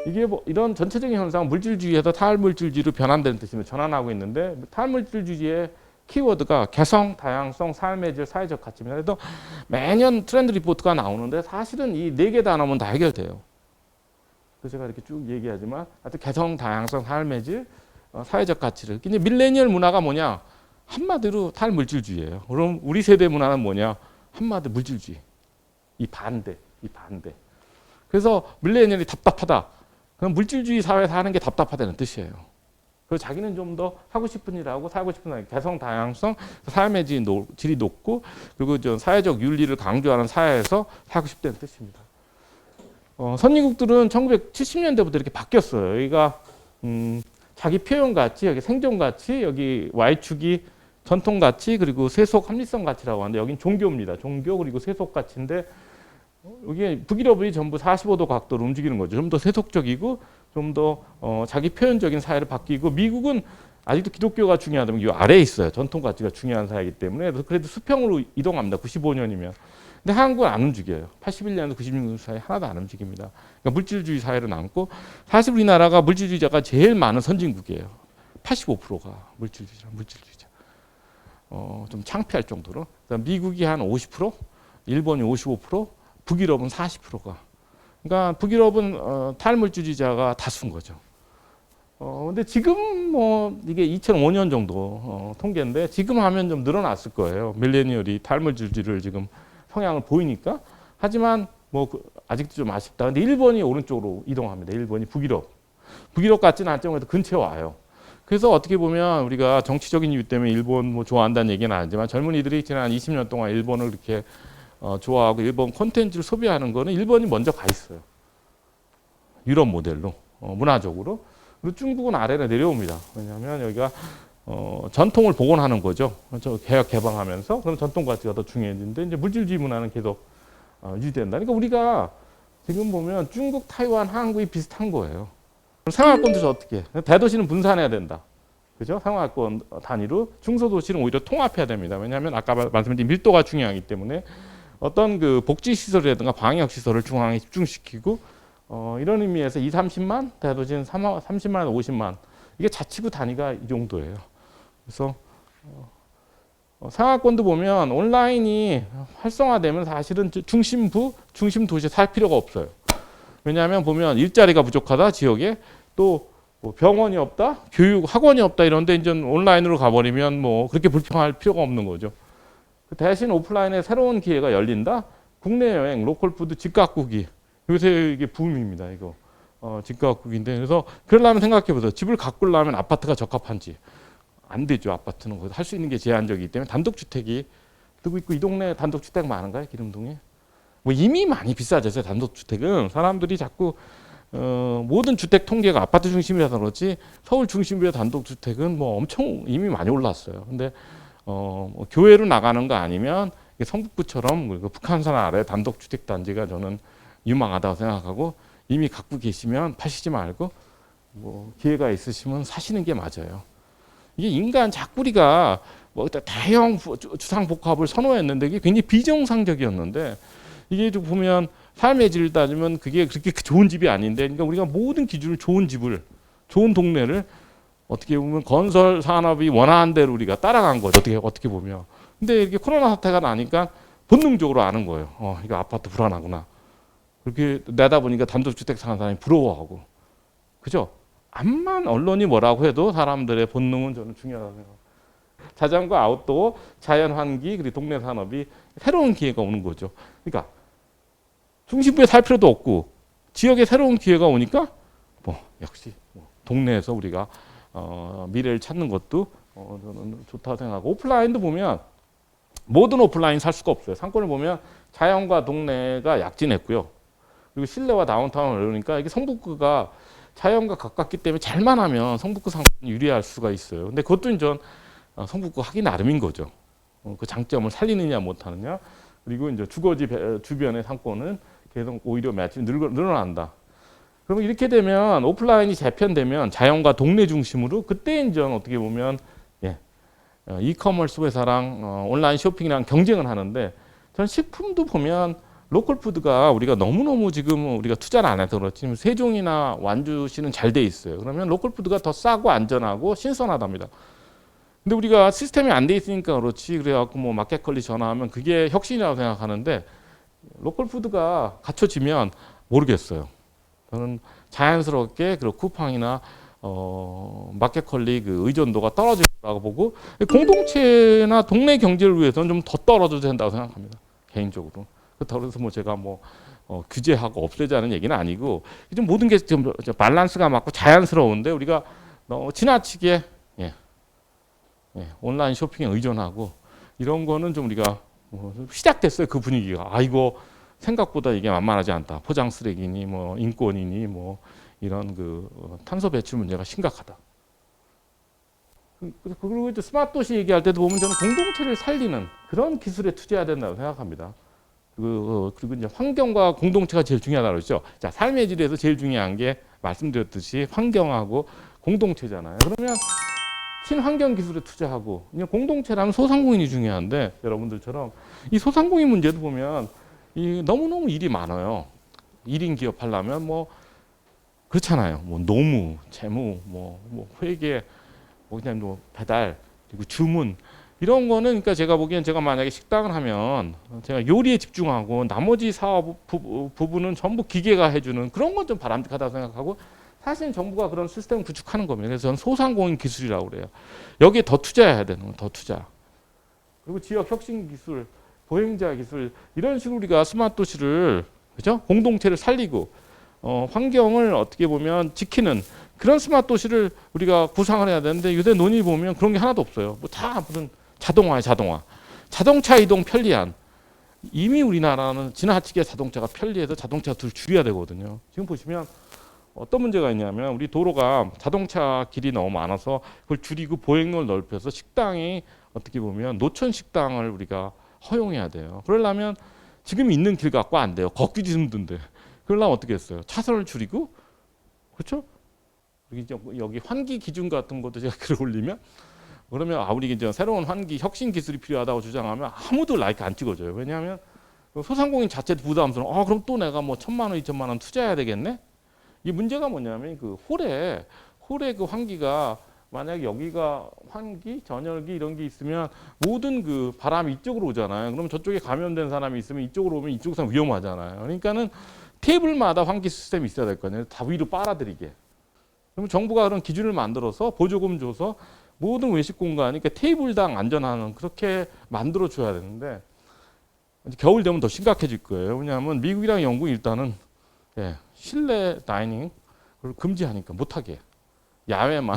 이게 뭐 이런 전체적인 현상 물질주의에서 탈물질주의로 변환되는 뜻이면 전환하고 있는데 탈물질주의의 키워드가 개성, 다양성, 삶의 질, 사회적 가치입니다. 그래서 매년 트렌드 리포트가 나오는데 사실은 이 네 개 단어면 다 해결돼요. 그래서 제가 이렇게 쭉 얘기하지만 하여튼 개성, 다양성, 삶의 질, 사회적 가치를. 근데 밀레니얼 문화가 뭐냐? 한마디로 탈물질주의예요. 그럼 우리 세대 문화는 뭐냐? 한마디로 물질주의. 이 반대. 그래서 밀레니얼이 답답하다. 그럼 물질주의 사회에서 하는 게 답답하다는 뜻이에요. 그래서 자기는 좀 더 하고 싶은 일하고 살고 싶은 일, 개성, 다양성, 삶의 질이 높고 그리고 좀 사회적 윤리를 강조하는 사회에서 살고 싶다는 뜻입니다. 선진국들은 1970년대부터 이렇게 바뀌었어요. 여기가 자기 표현 가치, 여기 생존 가치, 여기 Y축이 전통 가치 그리고 세속 합리성 가치라고 하는데 여긴 종교입니다. 종교 그리고 세속 가치인데 여기 북유럽이 전부 45도 각도로 움직이는 거죠. 좀 더 세속적이고 좀 더 자기 표현적인 사회를 바뀌고 미국은 아직도 기독교가 중요하다면 이 아래에 있어요. 전통 가치가 중요한 사회이기 때문에 그래도 수평으로 이동합니다. 95년이면. 근데 한국은 안 움직여요. 81년에서 96년 사이 하나도 안 움직입니다. 그러니까 물질주의 사회로 남고 사실 우리나라가 물질주의자가 제일 많은 선진국이에요. 85%가 물질주의자. 좀 창피할 정도로. 미국이 한 50%, 일본이 55%, 북유럽은 40%가. 그러니까 북유럽은 탈물주의자가 다수인 거죠. 근데 지금 뭐 이게 2005년 정도 통계인데 지금 하면 좀 늘어났을 거예요. 밀레니얼이 탈물주의를 지금 성향을 보이니까. 하지만 뭐 아직도 좀 아쉽다. 근데 일본이 오른쪽으로 이동합니다. 일본이 북유럽 같지는 않지만 그래도 근처에 와요. 그래서 어떻게 보면 우리가 정치적인 이유 때문에 일본 뭐 좋아한다는 얘기는 아니지만 젊은이들이 지난 20년 동안 일본을 이렇게 좋아하고 일본 콘텐츠를 소비하는 거는 일본이 먼저 가 있어요. 유럽 모델로 문화적으로. 그리고 중국은 아래로 내려옵니다. 왜냐하면 여기가 전통을 복원하는 거죠. 개혁 개방하면서 그럼 전통 가치가 더 중요해지는데 이제 물질주의 문화는 계속 유지된다. 그러니까 우리가 지금 보면 중국, 타이완, 한국이 비슷한 거예요. 생활권도 어떻게? 대도시는 분산해야 된다. 그죠? 생활권 단위로 중소도시는 오히려 통합해야 됩니다. 왜냐하면 아까 말씀드린 밀도가 중요하기 때문에 어떤 그 복지시설이라든가 방역시설을 중앙에 집중시키고 이런 의미에서 2, 30만, 대도시는 30만, 50만 이게 자치구 단위가 이 정도예요. 그래서 생활권도 보면 온라인이 활성화되면 사실은 중심 도시에 살 필요가 없어요. 왜냐하면 보면 일자리가 부족하다 지역에 또뭐 병원이 없다, 교육 학원이 없다 이런데 이제 온라인으로 가버리면 뭐 그렇게 불평할 필요가 없는 거죠. 대신 오프라인에 새로운 기회가 열린다. 국내 여행, 로컬 푸드 집가꾸기 요새 이게 붐입니다. 이거 집가꾸기인데 그래서 그러려면 생각해 보세요. 집을 가꾸려면 아파트가 적합한지 안 되죠. 아파트는 할 수 있는 게 제한적이기 때문에 단독주택이 뜨고 있고 이 동네 단독주택 많은가요? 기름동에? 뭐 이미 많이 비싸졌어요. 단독주택은 사람들이 자꾸 모든 주택 통계가 아파트 중심이라서 그렇지 서울 중심부의 단독주택은 뭐 엄청 이미 많이 올랐어요. 근데 뭐 교외로 나가는 거 아니면 성북구처럼 북한산 아래 단독주택 단지가 저는 유망하다고 생각하고 이미 갖고 계시면 파시지 말고 뭐 기회가 있으시면 사시는 게 맞아요. 이게 인간 자꾸 우리가 뭐 대형 주상복합을 선호했는데 이게 굉장히 비정상적이었는데 이게 좀 보면 삶의 질을 따지면 그게 그렇게 좋은 집이 아닌데 그러니까 우리가 모든 기준을 좋은 집을 좋은 동네를 어떻게 보면 건설 산업이 원하는 대로 우리가 따라간 거죠. 어떻게 보면. 근데 이렇게 코로나 사태가 나니까 본능적으로 아는 거예요. 이거 아파트 불안하구나. 그렇게 내다 보니까 단독주택 사는 사람이 부러워하고. 그죠? 암만 언론이 뭐라고 해도 사람들의 본능은 저는 중요하다고 생각합니다. 자전거, 아웃도어, 자연 환기, 그리고 동네 산업이 새로운 기회가 오는 거죠. 그러니까 중심부에 살 필요도 없고 지역에 새로운 기회가 오니까 뭐 역시 동네에서 우리가 미래를 찾는 것도 저는 좋다고 생각하고 오프라인도 보면 모든 오프라인 살 수가 없어요. 상권을 보면 자연과 동네가 약진했고요. 그리고 실내와 다운타운을 어려우니까 이게 성북구가 자연과 가깝기 때문에 잘만 하면 성북구 상권이 유리할 수가 있어요. 근데 그것도 이제 성북구 하기 나름인 거죠. 그 장점을 살리느냐 못하느냐. 그리고 이제 주거지 주변의 상권은 계속 오히려 매출이 늘어난다. 그러면 이렇게 되면 오프라인이 재편되면 자연과 동네 중심으로 그때 이제 어떻게 보면 이커머스 회사랑 온라인 쇼핑이랑 경쟁을 하는데 저는 식품도 보면 로컬 푸드가 우리가 너무너무 지금 우리가 투자를 안 해서 그렇지 세종이나 완주시는 잘 돼 있어요. 그러면 로컬 푸드가 더 싸고 안전하고 신선하답니다. 근데 우리가 시스템이 안 돼 있으니까 그렇지 그래갖고 뭐 마켓컬리 전화하면 그게 혁신이라고 생각하는데 로컬 푸드가 갖춰지면 모르겠어요. 저는 자연스럽게 그 쿠팡이나 마켓컬리 그 의존도가 떨어질 거라고 보고 공동체나 동네 경제를 위해서는 좀 더 떨어져도 된다고 생각합니다. 개인적으로. 그렇다고 해서 뭐 제가 뭐 규제하고 없애자는 얘기는 아니고 좀 모든 게 좀 밸런스가 맞고 자연스러운데 우리가 너무 지나치게 온라인 쇼핑에 의존하고 이런 거는 좀 우리가 시작됐어요. 그 분위기가. 이거 생각보다 이게 만만하지 않다. 포장 쓰레기니 뭐 인권이니 뭐 이런 그 탄소 배출 문제가 심각하다. 그리고 이제 스마트 도시 얘기할 때도 보면 저는 공동체를 살리는 그런 기술에 투자해야 된다고 생각합니다. 그리고 이제 환경과 공동체가 제일 중요하다고 그러죠. 자, 삶의 질에서 제일 중요한 게 말씀드렸듯이 환경하고 공동체잖아요. 그러면 친환경 기술에 투자하고 공동체라면 소상공인이 중요한데 여러분들처럼 이 소상공인 문제도 보면 이 너무너무 일이 많아요. 1인 기업 하려면 뭐 그렇잖아요. 뭐 노무, 재무, 뭐 회계, 뭐 그냥 뭐 배달 그리고 주문 이런 거는 그러니까 제가 보기엔 제가 만약에 식당을 하면 제가 요리에 집중하고 나머지 사업 부분은 전부 기계가 해주는 그런 건 좀 바람직하다고 생각하고 사실 정부가 그런 시스템을 구축하는 겁니다. 그래서 저는 소상공인 기술이라고 그래요. 여기에 더 투자해야 되는 거, 더 투자. 그리고 지역 혁신 기술, 보행자 기술 이런 식으로 우리가 스마트 도시를 그죠? 공동체를 살리고 환경을 어떻게 보면 지키는 그런 스마트 도시를 우리가 구상을 해야 되는데 요새 논의 보면 그런 게 하나도 없어요. 뭐 다 무슨 자동화야 자동화. 자동차 이동 편리한. 이미 우리나라는 지나치게 자동차가 편리해서 자동차 를 줄여야 되거든요. 지금 보시면 어떤 문제가 있냐면 우리 도로가 자동차 길이 너무 많아서 그걸 줄이고 보행로를 넓혀서 식당이 어떻게 보면 노천 식당을 우리가 허용해야 돼요. 그러려면 지금 있는 길 갖고 안 돼요. 걷기도 힘든데. 그러려면 어떻게 했어요? 차선을 줄이고 그렇죠? 여기 환기 기준 같은 것도 제가 글을 올리면 그러면 우리 이제 새로운 환기 혁신 기술이 필요하다고 주장하면 아무도 라이크 안 찍어줘요. 왜냐하면 소상공인 자체도 부담스러워. 그럼 또 내가 뭐 1,000만 원, 2,000만 원 투자해야 되겠네? 이 문제가 뭐냐면 그 홀에 그 환기가 만약에 여기가 환기, 전열기 이런 게 있으면 모든 그 바람이 이쪽으로 오잖아요. 그럼 저쪽에 감염된 사람이 있으면 이쪽으로 오면 이쪽 사람 위험하잖아요. 그러니까는 테이블마다 환기 시스템이 있어야 될 거 아니에요. 다 위로 빨아들이게. 그럼 정부가 그런 기준을 만들어서 보조금 줘서 모든 외식 공간이 그러니까 테이블당 안전하는 그렇게 만들어 줘야 되는데 겨울 되면 더 심각해질 거예요. 왜냐하면 미국이랑 영국이 일단은 실내 다이닝 을 금지하니까 못하게 야외만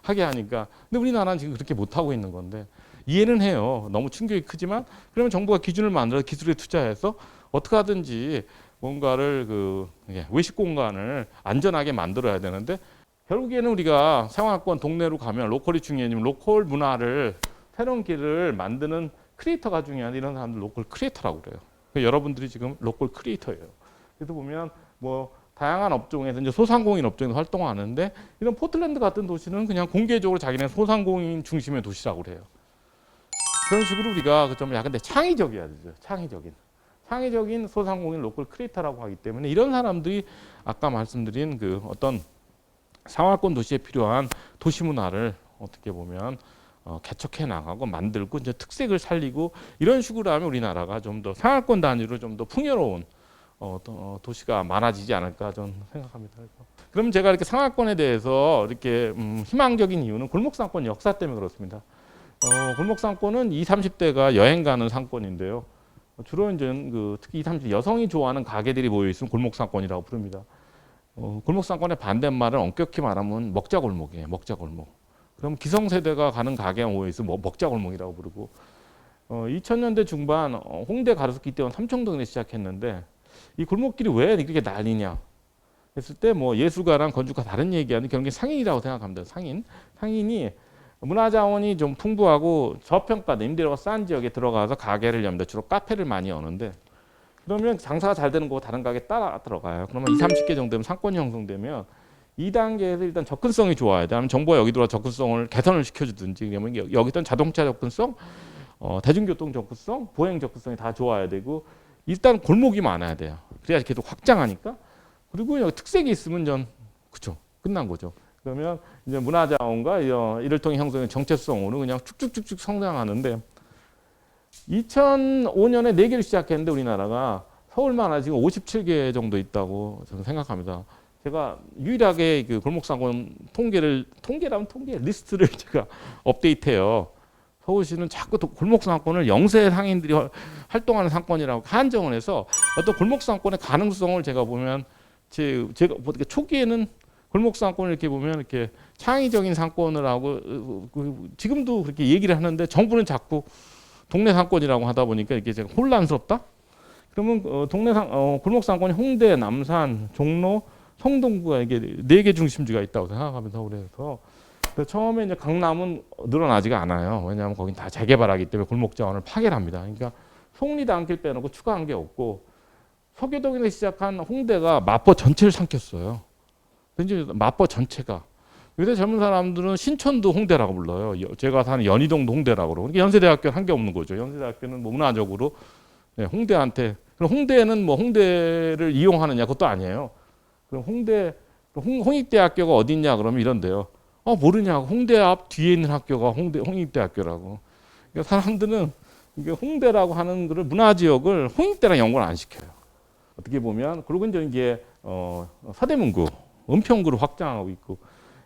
하게 하니까 근데 우리나라는 지금 그렇게 못하고 있는 건데 이해는 해요. 너무 충격이 크지만 그러면 정부가 기준을 만들어 기술에 투자해서 어떻게 하든지 뭔가를 외식 공간을 안전하게 만들어야 되는데 결국에는 우리가 생활권 동네로 가면 로컬이 중요하지만 로컬 문화를 새로운 길을 만드는 크리에이터가 중요한 이런 사람들 로컬 크리에이터라고 그래요. 그러니까 여러분들이 지금 로컬 크리에이터예요. 그래서 보면 뭐 다양한 업종에서 이제 소상공인 업종에서 활동하는데 이런 포틀랜드 같은 도시는 그냥 공개적으로 자기네 소상공인 중심의 도시라고 그래요. 그런 식으로 우리가 좀 약간 창의적이어야 되죠. 창의적인 소상공인 로컬 크리에이터라고 하기 때문에 이런 사람들이 아까 말씀드린 그 어떤 상하권 도시에 필요한 도시 문화를 어떻게 보면 개척해 나가고 만들고 이제 특색을 살리고 이런 식으로 하면 우리나라가 좀 더 상하권 단위로 좀 더 풍요로운 도시가 많아지지 않을까 저는 생각합니다. 그럼 제가 이렇게 상하권에 대해서 이렇게 희망적인 이유는 골목상권 역사 때문에 그렇습니다. 골목상권은 20, 30대가 여행 가는 상권인데요. 주로 이제 특히 20, 30대 여성이 좋아하는 가게들이 모여 있으면 골목상권이라고 부릅니다. 골목상권의 반대말은 엄격히 말하면 먹자골목이에요. 먹자골목. 그럼 기성세대가 가는 가게가 모여 있으면 먹자골목이라고 부르고 2000년대 중반 홍대 가로수길 때는 삼청동에 시작했는데 이 골목길이 왜 이렇게 난리냐 했을 때 뭐 예술가랑 건축가 다른 얘기하는 그런 게 상인이라고 생각합니다. 상인이 문화자원이 좀 풍부하고 저평가된 임대료가 싼 지역에 들어가서 가게를 엽니다. 주로 카페를 많이 여는데 그러면 장사가 잘 되는 거 다른 가게 따라 들어가요. 그러면 20, 30개 정도 되면 상권이 형성되면 2단계에서 일단 접근성이 좋아야 돼. 정부가 여기 들어와 접근성을 개선을 시켜주든지 그러면 여기 있던 자동차 접근성, 대중교통 접근성, 보행 접근성이 다 좋아야 되고 일단 골목이 많아야 돼요. 그래야 계속 확장하니까. 그리고 여기 특색이 있으면 그쵸 끝난 거죠. 그러면 이제 문화자원과 이를 통해 형성된 정체성으로 그냥 쭉쭉쭉쭉 성장하는데 2005년에 4개를 시작했는데 우리나라가 서울만 지금 57개 정도 있다고 저는 생각합니다. 제가 유일하게 그 골목상권 통계라면 통계 리스트를 제가 업데이트해요. 서울시는 자꾸 골목상권을 영세 상인들이 활동하는 상권이라고 한정을 해서 어떤 골목상권의 가능성을 제가 보면 제가 초기에는 골목상권을 이렇게 보면 이렇게 창의적인 상권을 하고 지금도 그렇게 얘기를 하는데 정부는 자꾸 동네 상권이라고 하다 보니까 이게 제가 혼란스럽다. 그러면 골목상권이 홍대, 남산, 종로, 성동구가 이게 4개 중심지가 있다고 생각하면서 서울에서 처음에 이제 강남은 늘어나지가 않아요. 왜냐하면 거긴 다 재개발하기 때문에 골목 자원을 파괴를 합니다. 그러니까 송리단길 빼놓고 추가한 게 없고 서교동에서 시작한 홍대가 마포 전체를 삼켰어요. 이제 마포 전체가 요새 젊은 사람들은 신촌도 홍대라고 불러요. 제가 사는 연희동도 홍대라고 그러고 그러니까 연세대학교는 한 게 없는 거죠. 연세대학교는 뭐 문화적으로 홍대한테 그럼 홍대는 뭐 홍대를 이용하느냐 그것도 아니에요. 그럼 홍익대학교가 어디 있냐 그러면 이런데요. 모르냐고 홍대 앞 뒤에 있는 학교가 홍익대학교라고. 그러니까 사람들은 이게 홍대라고 하는 거를 문화지역을 홍익대랑 연관을 안 시켜요. 어떻게 보면 그리고 이제 이게 서대문구, 은평구를 확장하고 있고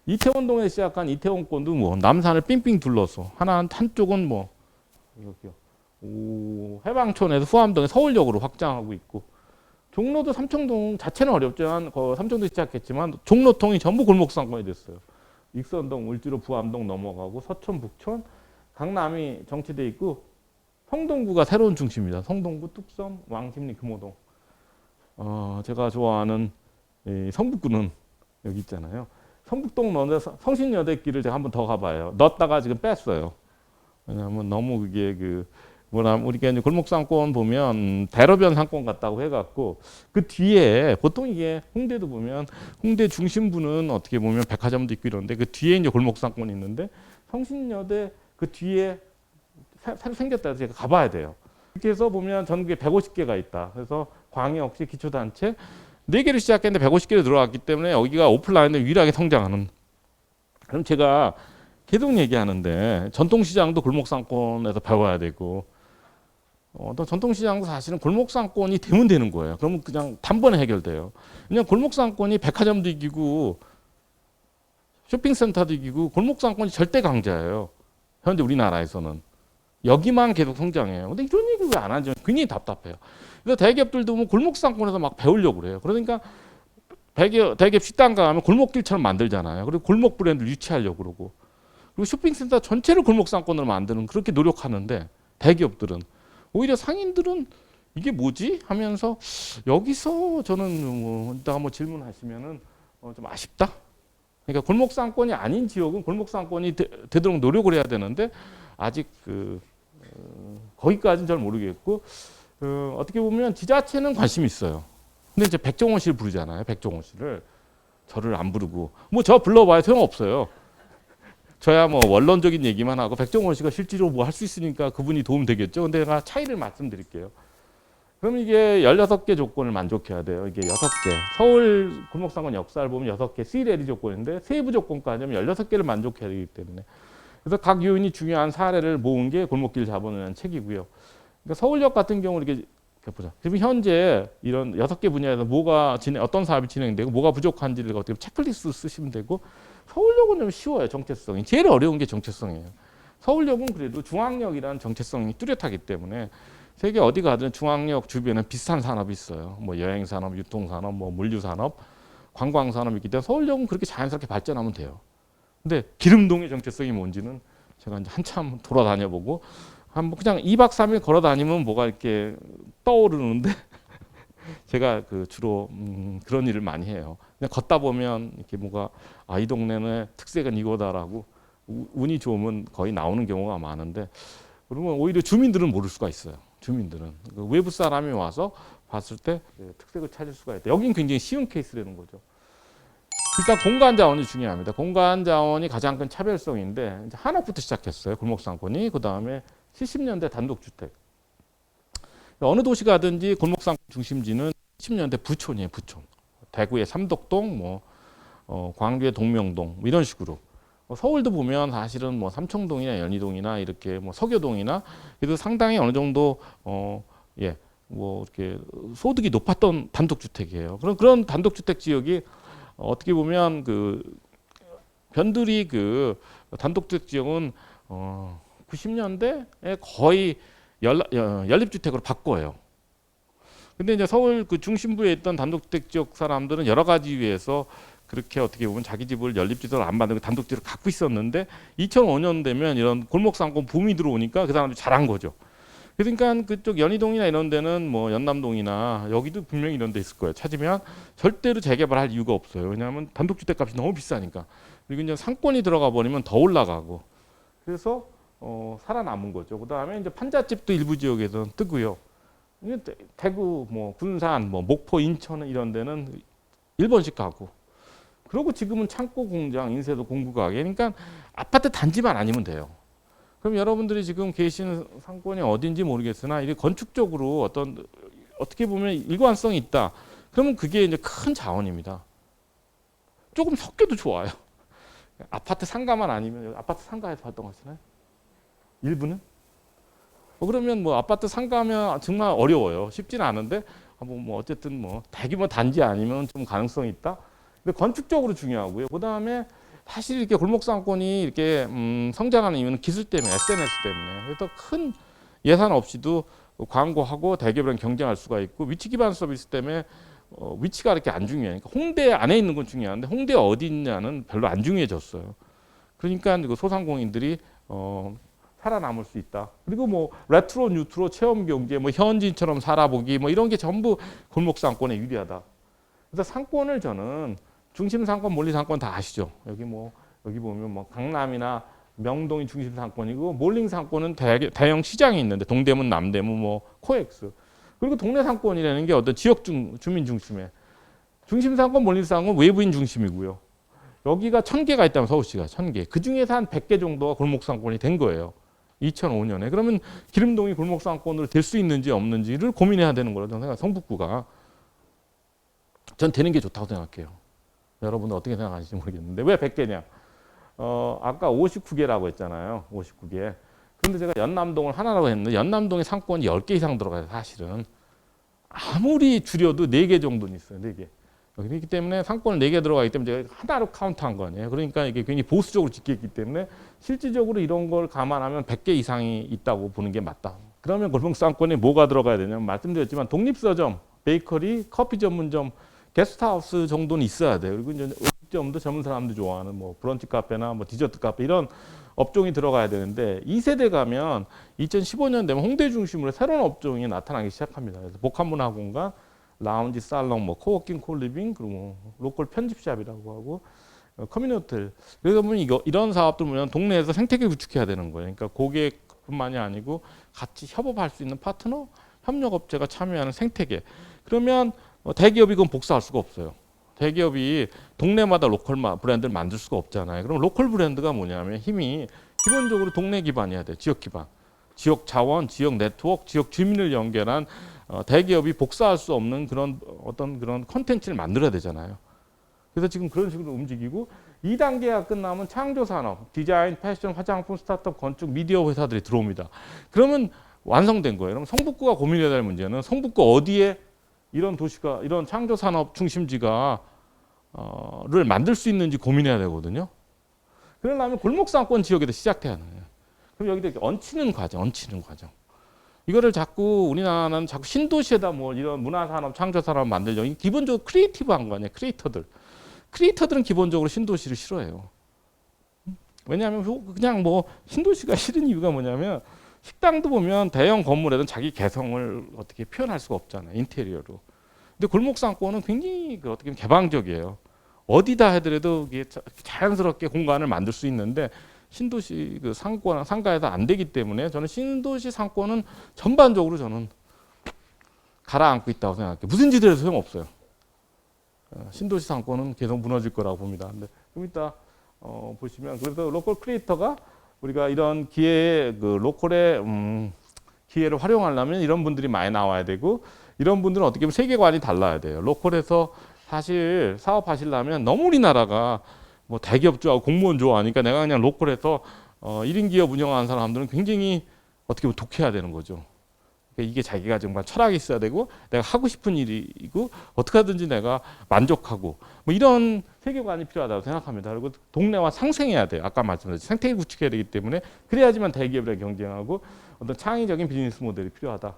이태원동에 시작한 이태원권도 뭐 남산을 삥삥 둘러서 한쪽은 뭐 해방촌에서 후암동에 서울역으로 확장하고 있고 종로도 삼청동 자체는 어렵지만 삼청도 시작했지만 종로통이 전부 골목상권이 됐어요. 익선동, 울주로, 부암동 넘어가고 서촌, 북촌, 강남이 정치돼 있고 성동구가 새로운 중심입니다. 성동구, 뚝섬, 왕십리, 금호동. 제가 좋아하는 이 성북구는 여기 있잖아요. 성북동 넣는데 성신여대길을 제가 한번 더 가봐요. 넣었다가 지금 뺐어요. 왜냐하면 너무 그게 우리가 이제 골목상권 보면 대로변 상권 같다고 해갖고 그 뒤에 보통 이게 홍대도 보면 홍대 중심부는 어떻게 보면 백화점도 있고 이런데 그 뒤에 이제 골목상권이 있는데 성신여대 그 뒤에 새로 생겼다 해서 제가 가봐야 돼요. 이렇게 해서 보면 전국에 150개가 있다. 그래서 광역시 기초단체 4개를 시작했는데 150개로 들어왔기 때문에 여기가 오프라인에 유일하게 성장하는. 그럼 제가 계속 얘기하는데 전통시장도 골목상권에서 배워야 되고 또 전통시장도 사실은 골목상권이 되면 되는 거예요. 그러면 그냥 단번에 해결돼요. 그냥 골목상권이 백화점도 이기고 쇼핑센터도 이기고 골목상권이 절대 강자예요. 현재 우리나라에서는. 여기만 계속 성장해요. 근데 이런 얘기 왜 안 하죠? 굉장히 답답해요. 그래서 대기업들도 뭐 골목상권에서 막 배우려고 그래요. 그러니까 대기업 식당 가면 골목길처럼 만들잖아요. 그리고 골목 브랜드를 유치하려고 그러고. 그리고 쇼핑센터 전체를 골목상권으로 만드는 그렇게 노력하는데 대기업들은 오히려 상인들은 이게 뭐지? 하면서 여기서 저는 뭐 이따가 뭐 질문하시면은 좀 아쉽다. 그러니까 골목상권이 아닌 지역은 골목상권이 되도록 노력을 해야 되는데 아직 거기까지는 잘 모르겠고 어떻게 보면 지자체는 관심이 있어요. 근데 이제 백종원 씨를 부르잖아요. 백종원 씨를 저를 안 부르고 뭐 저 불러봐야 소용없어요. 저야 뭐 원론적인 얘기만 하고 백종원 씨가 실제로 뭐 할 수 있으니까 그분이 도움 되겠죠. 근데 제가 차이를 말씀드릴게요. 그럼 이게 16개 조건을 만족해야 돼요. 이게 6개. 서울 골목상권 역사를 보면 6개 C레리 조건인데 세부 조건까지 하면 16개를 만족해야 되기 때문에. 그래서 각 요인이 중요한 사례를 모은 게 골목길 자본이라는 책이고요. 그러니까 서울역 같은 경우 이렇게 보자. 지금 현재 이런 6개 분야에서 어떤 사업이 진행되고 뭐가 부족한지를 어떻게 체크리스트 쓰시면 되고 서울역은 좀 쉬워요. 정체성이. 제일 어려운 게 정체성이에요. 서울역은 그래도 중앙역이라는 정체성이 뚜렷하기 때문에 세계 어디 가든 중앙역 주변에 비슷한 산업이 있어요. 뭐 여행산업, 유통산업, 뭐 물류산업, 관광산업이 있기 때문에 서울역은 그렇게 자연스럽게 발전하면 돼요. 근데 기름동의 정체성이 뭔지는 제가 이제 한참 돌아다녀보고 그냥 2박 3일 걸어 다니면 뭐가 이렇게 떠오르는데 제가 주로 그런 일을 많이 해요. 그냥 걷다 보면 이렇게 이 동네는 특색은 이거다라고 운이 좋으면 거의 나오는 경우가 많은데 그러면 오히려 주민들은 모를 수가 있어요. 주민들은 외부 사람이 와서 봤을 때 특색을 찾을 수가 있다. 여긴 굉장히 쉬운 케이스라는 거죠. 일단 공간 자원이 중요합니다. 공간 자원이 가장 큰 차별성인데 이제 한옥부터 시작했어요. 골목상권이. 그 다음에 70년대 단독주택. 어느 도시 가든지 골목상권 중심지는 70년대 부촌이에요. 부촌. 대구의 삼덕동, 광주의 동명동 이런 식으로. 서울도 보면 사실은 삼청동이나 연희동이나 이렇게 서교동이나 그래도 상당히 어느 정도 이렇게 소득이 높았던 단독주택이에요. 그런 단독주택 지역이 어떻게 보면 변두리 단독주택 지역은 90년대에 거의 연립주택으로 바꿔요. 근데 이제 서울 중심부에 있던 단독주택 지역 사람들은 여러 가지 이유에서 그렇게 어떻게 보면 자기 집을 연립주택으로 안 만들고 단독주택을 갖고 있었는데 2005년 되면 이런 골목상권 붐이 들어오니까 그 사람들이 잘한 거죠. 그러니까 그쪽 연희동이나 이런 데는 연남동이나 여기도 분명히 이런 데 있을 거예요. 찾으면 절대로 재개발할 이유가 없어요. 왜냐하면 단독주택 값이 너무 비싸니까. 그리고 이제 상권이 들어가 버리면 더 올라가고. 그래서 살아남은 거죠. 그 다음에 이제 판잣집도 일부 지역에서 뜨고요. 대구, 군산, 목포, 인천 이런 데는 일본식 가구. 그리고 지금은 창고 공장, 인쇄도 공구 가게. 그러니까 아파트 단지만 아니면 돼요. 그럼 여러분들이 지금 계시는 상권이 어딘지 모르겠으나 이게 건축적으로 어떻게 보면 일관성이 있다. 그러면 그게 이제 큰 자원입니다. 조금 섞여도 좋아요. 아파트 상가만 아니면 아파트 상가에서 활동하시나요? 일부는? 그러면 뭐 아파트 상가면 정말 어려워요. 쉽지는 않은데 뭐 어쨌든 뭐 대규모 단지 아니면 좀 가능성이 있다. 근데 건축적으로 중요하고요. 그 다음에 사실 이렇게 골목 상권이 이렇게 성장하는 이유는 기술 때문에, SNS 때문에. 그래서 큰 예산 없이도 광고하고 대기업이랑 경쟁할 수가 있고, 위치 기반 서비스 때문에 위치가 이렇게 안 중요해요. 그러니까 홍대 안에 있는 건 중요한데 홍대 어디 있냐는 별로 안 중요해졌어요. 그러니까 그 소상공인들이 살아남을 수 있다. 그리고 뭐 레트로, 뉴트로, 체험 경제, 뭐 현지인처럼 살아보기, 뭐 이런 게 전부 골목 상권에 유리하다. 그래서 상권을 저는 중심 상권, 몰리 상권 다 아시죠? 여기 보면 뭐 강남이나 명동이 중심 상권이고, 몰링 상권은 대형 시장이 있는데, 동대문, 남대문, 뭐 코엑스. 그리고 동네 상권이라는 게 어떤 지역 주민 중심의 중심 상권, 몰링 상권 외부인 중심이고요. 여기가 1000개가 있다면 서울시가 1000개. 그 중에서 한 100개 정도가 골목 상권이 된 거예요. 2005년에. 그러면 기름동이 골목 상권으로 될 수 있는지 없는지를 고민해야 되는 거라고 저는 생각해요. 성북구가. 전 되는 게 좋다고 생각해요. 여러분들 어떻게 생각하실지 모르겠는데 왜 100개냐? 아까 59개라고 했잖아요. 59개. 그런데 제가 연남동을 하나라고 했는데 연남동에 상권이 10개 이상 들어가요. 사실은. 아무리 줄여도 4개 정도는 있어요. 4개. 그렇기 때문에 상권을 4개 들어가기 때문에 제가 하나로 카운트한 거 아니에요. 그러니까 이게 굉장히 보수적으로 짓겠기 때문에 실질적으로 이런 걸 감안하면 100개 이상이 있다고 보는 게 맞다. 그러면 골목 상권에 뭐가 들어가야 되냐면 말씀드렸지만 독립서점, 베이커리, 커피 전문점, 게스트하우스 정도는 있어야 돼요. 그리고 이제 음식점도 젊은 사람들 좋아하는 뭐 브런치 카페나 뭐 디저트 카페 이런 업종이 들어가야 되는데 2세대 가면 2015년 되면 홍대 중심으로 새로운 업종이 나타나기 시작합니다. 그래서 복합문화 공간, 라운지, 살롱, 뭐 코워킹, 콜리빙, 그리고 뭐 로컬 편집샵이라고 하고 커뮤니티. 그래서 보면 이런 사업들 보면 동네에서 생태계 구축해야 되는 거예요. 그러니까 고객뿐만이 아니고 같이 협업할 수 있는 파트너, 협력업체가 참여하는 생태계. 그러면 대기업이 그건 복사할 수가 없어요. 대기업이 동네마다 로컬 브랜드를 만들 수가 없잖아요. 그럼 로컬 브랜드가 뭐냐면 힘이 기본적으로 동네 기반이어야 돼요. 지역 기반. 지역 자원, 지역 네트워크, 지역 주민을 연결한 대기업이 복사할 수 없는 그런 어떤 그런 컨텐츠를 만들어야 되잖아요. 그래서 지금 그런 식으로 움직이고 2단계가 끝나면 창조산업, 디자인, 패션, 화장품, 스타트업, 건축, 미디어 회사들이 들어옵니다. 그러면 완성된 거예요. 그럼 성북구가 고민해야 될 문제는 성북구 어디에 이런 도시가, 이런 창조산업 중심지가 를 만들 수 있는지 고민해야 되거든요. 그러려면 골목상권 지역에도 시작해야 하는 거예요. 그럼 여기다 이렇게 얹히는 과정. 이거를 자꾸 우리나라는 자꾸 신도시에다 뭐 이런 문화산업, 창조산업 만들려고 기본적으로 크리에이티브한 거 아니에요. 크리에이터들은 기본적으로 신도시를 싫어해요. 왜냐하면 그냥 뭐 신도시가 싫은 이유가 뭐냐면 식당도 보면 대형 건물에는 자기 개성을 어떻게 표현할 수가 없잖아요. 인테리어로. 근데 골목상권은 굉장히 어떻게 보면 개방적이에요. 어디다 해더라도 자연스럽게 공간을 만들 수 있는데 신도시 그 상가에서 안 되기 때문에 저는 신도시 상권은 전반적으로 저는 가라앉고 있다고 생각해요. 무슨 짓을 해도 소용없어요. 신도시 상권은 계속 무너질 거라고 봅니다. 근데 좀 이따 보시면 그래서 로컬 크리에이터가 우리가 이런 기회에 그 로컬의 기회를 활용하려면 이런 분들이 많이 나와야 되고 이런 분들은 어떻게 보면 세계관이 달라야 돼요. 로컬에서 사실 사업하시려면 너무 우리나라가 뭐 대기업 좋아하고 공무원 좋아하니까 내가 그냥 로컬에서 1인 기업 운영하는 사람들은 굉장히 어떻게 보면 독해야 되는 거죠. 그러니까 이게 자기가 정말 철학이 있어야 되고 내가 하고 싶은 일이고 어떻게 하든지 내가 만족하고 뭐 이런 세계관이 필요하다고 생각합니다. 그리고 동네와 상생해야 돼요. 아까 말씀드렸죠. 생태계 구축해야 되기 때문에 그래야지만 대기업이랑 경쟁하고 어떤 창의적인 비즈니스 모델이 필요하다.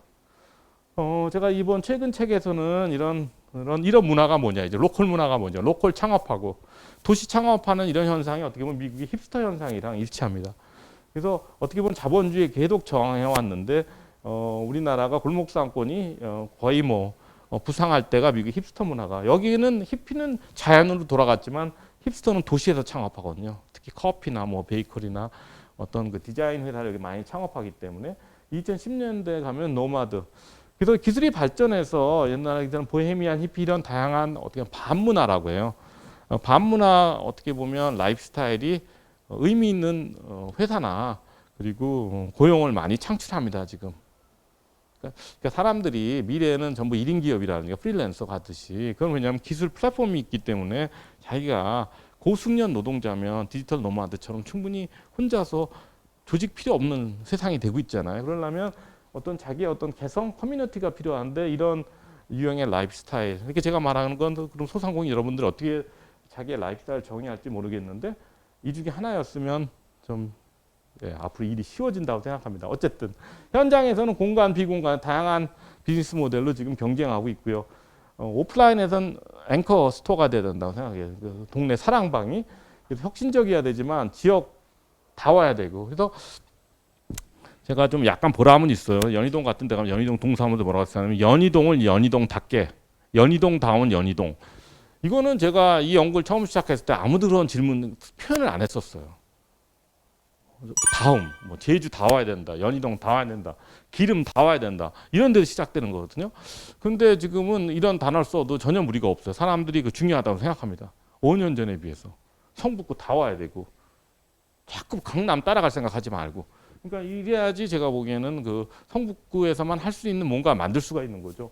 제가 이번 최근 책에서는 이런 문화가 뭐냐, 이제 로컬 문화가 뭐냐, 로컬 창업하고 도시 창업하는 이런 현상이 어떻게 보면 미국의 힙스터 현상이랑 일치합니다. 그래서 어떻게 보면 자본주의에 계속 저항해 왔는데 우리나라가 골목 상권이 거의 뭐 부상할 때가 미국의 힙스터 문화가 여기는 히피는 자연으로 돌아갔지만 힙스터는 도시에서 창업하거든요. 특히 커피나 뭐 베이커리나 어떤 그 디자인 회사를 여기 많이 창업하기 때문에 2010년대에 가면 노마드. 그래서 기술이 발전해서 옛날에 보헤미안, 히피 이런 다양한 어떻게 보면 반문화라고 해요. 반문화 어떻게 보면 라이프스타일이 의미 있는 회사나 그리고 고용을 많이 창출합니다 지금. 그러니까 사람들이 미래에는 전부 1인 기업이라는 게 프리랜서 같듯이 그건 왜냐하면 기술 플랫폼이 있기 때문에 자기가 고숙련 노동자면 디지털 노마드처럼 충분히 혼자서 조직 필요 없는 세상이 되고 있잖아요. 그러려면 어떤 자기의 어떤 개성 커뮤니티가 필요한데 이런 유형의 라이프 스타일. 이렇게 제가 말하는 건 그럼 소상공인 여러분들 어떻게 자기의 라이프 스타일 정의할지 모르겠는데 이 중에 하나였으면 좀 앞으로 일이 쉬워진다고 생각합니다. 어쨌든 현장에서는 공간, 비공간 다양한 비즈니스 모델로 지금 경쟁하고 있고요. 오프라인에서는 앵커 스토어가 돼야 된다고 생각해요. 그 동네 사랑방이 그래서 혁신적이어야 되지만 지역 다 와야 되고 그래서 제가 좀 약간 보람은 있어요. 연희동 같은 데 가면 연희동 동사무소 뭐라고 했냐면 연희동을 연희동답게 연희동다운 연희동. 이거는 제가 이 연구를 처음 시작했을 때 아무도 그런 질문 표현을 안 했었어요. 다음, 뭐 제주 다 와야 된다, 연희동 다 와야 된다, 기름 다 와야 된다 이런 데서 시작되는 거거든요. 근데 지금은 이런 단어를 써도 전혀 무리가 없어요. 사람들이 그 중요하다고 생각합니다. 5년 전에 비해서 성북구 다 와야 되고 자꾸 강남 따라갈 생각하지 말고. 그러니까 이래야지 제가 보기에는 그 성북구에서만 할 수 있는 뭔가 만들 수가 있는 거죠.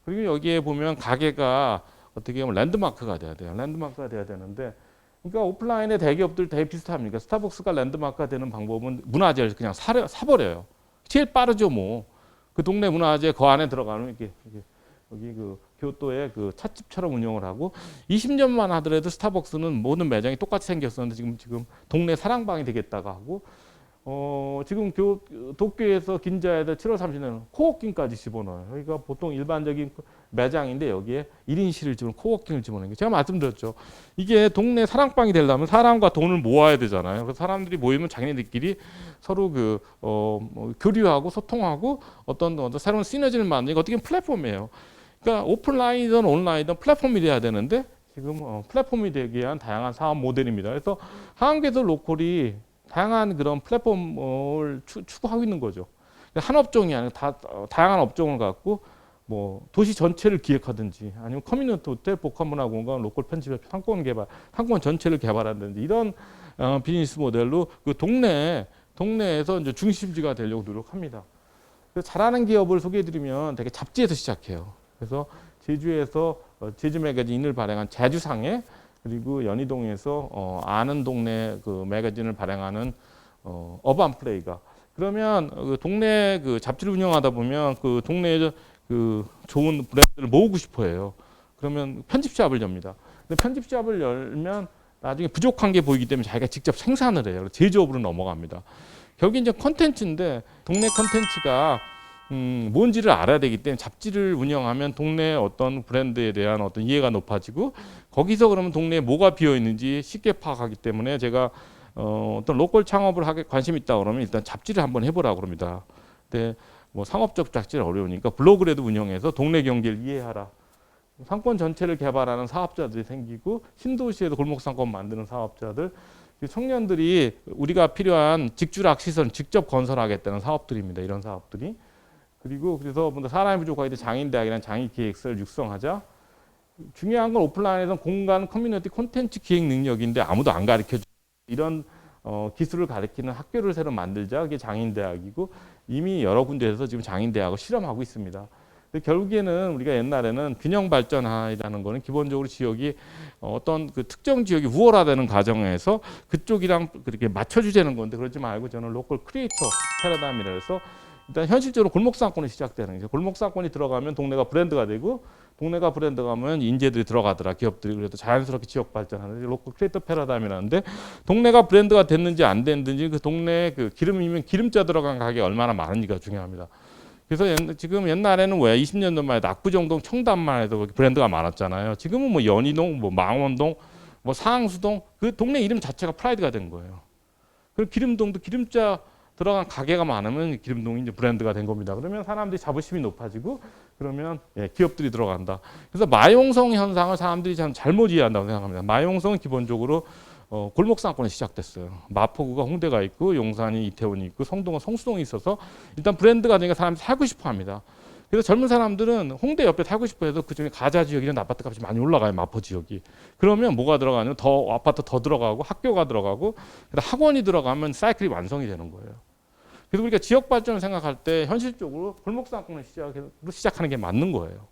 그리고 여기에 보면 가게가 어떻게 보면 랜드마크가 돼야 돼요. 랜드마크가 돼야 되는데. 그러니까 오프라인의 대기업들 되게 비슷합니다. 스타벅스가 랜드마크가 되는 방법은 문화재를 그냥 사버려요. 제일 빠르죠, 뭐. 그 동네 문화재 그 안에 들어가면 이렇게 여기 그 교토의 그 찻집처럼 운영을 하고 20년만 하더라도 스타벅스는 모든 매장이 똑같이 생겼었는데 지금 동네 사랑방이 되겠다고 하고 지금 도쿄에서 긴자에다 7월 30일 코워킹까지 집어넣어요. 그러니까 보통 일반적인 매장인데 여기에 1인실을 집어넣은 코워킹을 집어넣는 게 제가 말씀드렸죠. 이게 동네 사랑방이 되려면 사람과 돈을 모아야 되잖아요. 그래서 사람들이 모이면 자기네들끼리 서로 뭐 교류하고 소통하고 어떤 새로운 시너지를 만드는 게 어떻게 보면 플랫폼이에요. 그러니까 오프라인이든 온라인이든 플랫폼이 돼야 되는데 지금 플랫폼이 되기 위한 다양한 사업 모델입니다. 그래서 한국에서 로컬이 다양한 그런 플랫폼을 추구하고 있는 거죠. 한 업종이 아니라 다양한 업종을 갖고 뭐 도시 전체를 기획하든지 아니면 커뮤니티 호텔, 복합문화공간, 로컬 편집협회, 상권 개발, 상권 전체를 개발하든지 이런 비즈니스 모델로 그 동네에서 이제 중심지가 되려고 노력합니다. 그래서 잘하는 기업을 소개해드리면 되게 잡지에서 시작해요. 그래서 제주에서 제주 매거진을 발행한 제주상해 그리고 연희동에서 아는 동네 그 매거진을 발행하는 어반 플레이가 그러면 그 동네 그 잡지를 운영하다 보면 그 동네에 그 좋은 브랜드를 모으고 싶어해요. 그러면 편집샵을 엽니다. 근데 편집샵을 열면 나중에 부족한 게 보이기 때문에 자기가 직접 생산을 해요. 제조업으로 넘어갑니다. 결국 이제 컨텐츠인데 동네 컨텐츠가 뭔지를 알아야 되기 때문에 잡지를 운영하면 동네 어떤 브랜드에 대한 어떤 이해가 높아지고 거기서 그러면 동네에 뭐가 비어 있는지 쉽게 파악하기 때문에 제가 어떤 로컬 창업을 하게 관심 있다 그러면 일단 잡지를 한번 해보라고 그럽니다. 근데 뭐 상업적 잡지는 어려우니까 블로그라도 운영해서 동네 경제를 이해하라. 상권 전체를 개발하는 사업자들이 생기고 신도시에도 골목상권 만드는 사업자들 청년들이 우리가 필요한 직주락 시설 직접 건설하겠다는 사업들입니다. 이런 사업들이. 그리고 그래서 사람이 부족하기 때문에 장인대학이라는 장인기획서를 육성하자. 중요한 건 오프라인에서는 공간 커뮤니티 콘텐츠 기획 능력인데 아무도 안 가르쳐줘. 이런 기술을 가르치는 학교를 새로 만들자. 그게 장인대학이고 이미 여러 군데에서 지금 장인대학을 실험하고 있습니다. 근데 결국에는 우리가 옛날에는 균형 발전이라는 거는 기본적으로 지역이 어떤 그 특정 지역이 우월화되는 과정에서 그쪽이랑 그렇게 맞춰주자는 건데 그러지 말고 저는 로컬 크리에이터 패러다임이라 해서 일단 현실적으로 골목상권이 시작되는 거죠. 골목상권이 들어가면 동네가 브랜드가 되고 동네가 브랜드가 하면 인재들이 들어가더라. 기업들이 그래도 자연스럽게 지역 발전하는 로컬 크리에이터 패러다임이라는데 동네가 브랜드가 됐는지 안 됐는지 그 동네에 그 기름이면 기름자 들어간 가게가 얼마나 많은지가 중요합니다. 그래서 지금 옛날에는 왜 20년 전만 해도 압구정동, 청담만 해도 브랜드가 많았잖아요. 지금은 뭐 연희동, 뭐 망원동, 뭐 상수동 그 동네 이름 자체가 프라이드가 된 거예요. 그리고 기름동도 기름자 들어간 가게가 많으면 기름동이 이제 브랜드가 된 겁니다. 그러면 사람들이 자부심이 높아지고 그러면 기업들이 들어간다. 그래서 마용성 현상을 사람들이 참 잘못 이해한다고 생각합니다. 마용성은 기본적으로 골목상권이 시작됐어요. 마포구가 홍대가 있고 용산이 이태원이 있고 성동은 성수동이 있어서 일단 브랜드가 되니까 사람들이 살고 싶어 합니다. 그래서 젊은 사람들은 홍대 옆에 살고 싶어 해서 그중에 가자 지역 이런 아파트 값이 많이 올라가요. 마포 지역이. 그러면 뭐가 들어가냐면 더 아파트 더 들어가고 학교가 들어가고 학원이 들어가면 사이클이 완성이 되는 거예요. 그래서 우리가 지역 발전을 생각할 때 현실적으로 골목상권을 시작하는 게 맞는 거예요.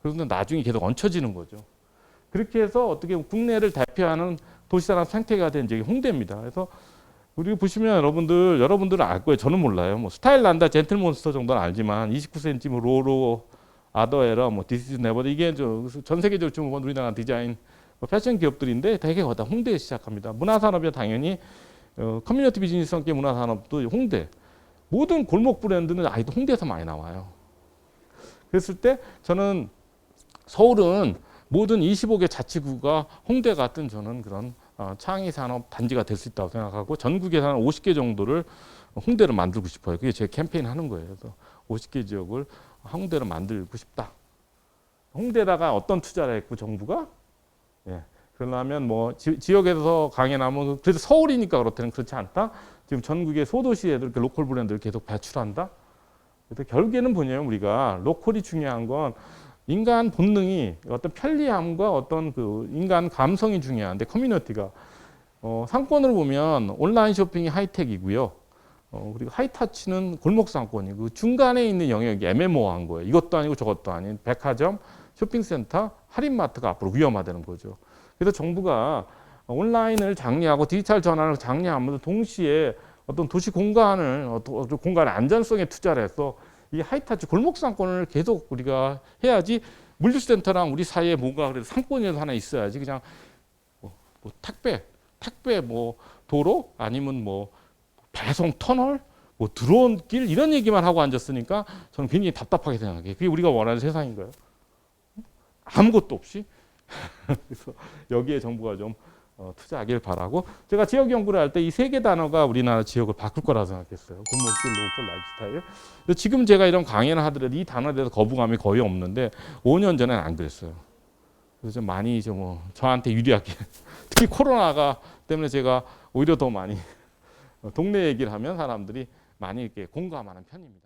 그런데 나중에 계속 얹혀지는 거죠. 그렇게 해서 어떻게 국내를 대표하는 도시산업 생태계가 된 적이 홍대입니다. 그래서 우리 보시면 여러분들은 알 거예요. 저는 몰라요. 뭐 스타일 난다, 젠틀몬스터 정도는 알지만 29cm, 뭐 로로, 아더에러, 뭐 디스 네버 이게 전 세계적으로 좀 우리나라 디자인, 뭐 패션 기업들인데 되게 다 홍대에 시작합니다. 문화산업이 당연히 커뮤니티 비즈니스 성격 문화산업도 홍대. 모든 골목 브랜드는 아직도 홍대에서 많이 나와요. 그랬을 때 저는 서울은 모든 25개 자치구가 홍대 같은 저는 그런 창의 산업 단지가 될 수 있다고 생각하고 전국에서 한 50개 정도를 홍대로 만들고 싶어요. 그게 제 캠페인 하는 거예요. 그래서 50개 지역을 홍대로 만들고 싶다. 홍대다가 어떤 투자를 했고 정부가 예. 그러려면 뭐 지역에서 강해나면 그래도 서울이니까 그렇다는 그렇지 않다. 지금 전국의 소도시에도 이렇게 로컬 브랜드를 계속 배출한다. 그래서 결국에는 뭐냐면 우리가 로컬이 중요한 건 인간 본능이 어떤 편리함과 어떤 그 인간 감성이 중요한데 커뮤니티가 상권으로 보면 온라인 쇼핑이 하이텍이고요. 그리고 하이타치는 골목 상권이고 중간에 있는 영역이 애매모호한 거예요. 이것도 아니고 저것도 아닌 백화점, 쇼핑센터, 할인마트가 앞으로 위험화되는 거죠. 그래서 정부가 온라인을 장려하고 디지털 전환을 장려하면서 동시에 어떤 도시 공간을 공간의 안전성에 투자를 해서 이 하이타치 골목 상권을 계속 우리가 해야지 물류센터랑 우리 사이에 뭔가 그래도 상권이라도 하나 있어야지 그냥 뭐 택배 뭐 도로 아니면 뭐 배송 터널 뭐 드론 길 이런 얘기만 하고 앉았으니까 저는 굉장히 답답하게 생각해요. 그게 우리가 원하는 세상인가요? 아무것도 없이 그래서 여기에 정부가 좀 투자하길 바라고 제가 지역 연구를 할 때 이 세 개 단어가 우리나라 지역을 바꿀 거라 생각했어요. 골목길, 로컬, 라이프스타일. 근데 지금 제가 이런 강연을 하더라도 이 단어에 대해서 거부감이 거의 없는데 5년 전에는 안 그랬어요. 그래서 좀 많이 좀 저한테 유리하게 특히 코로나가 때문에 제가 오히려 더 많이 동네 얘기를 하면 사람들이 많이 이렇게 공감하는 편입니다.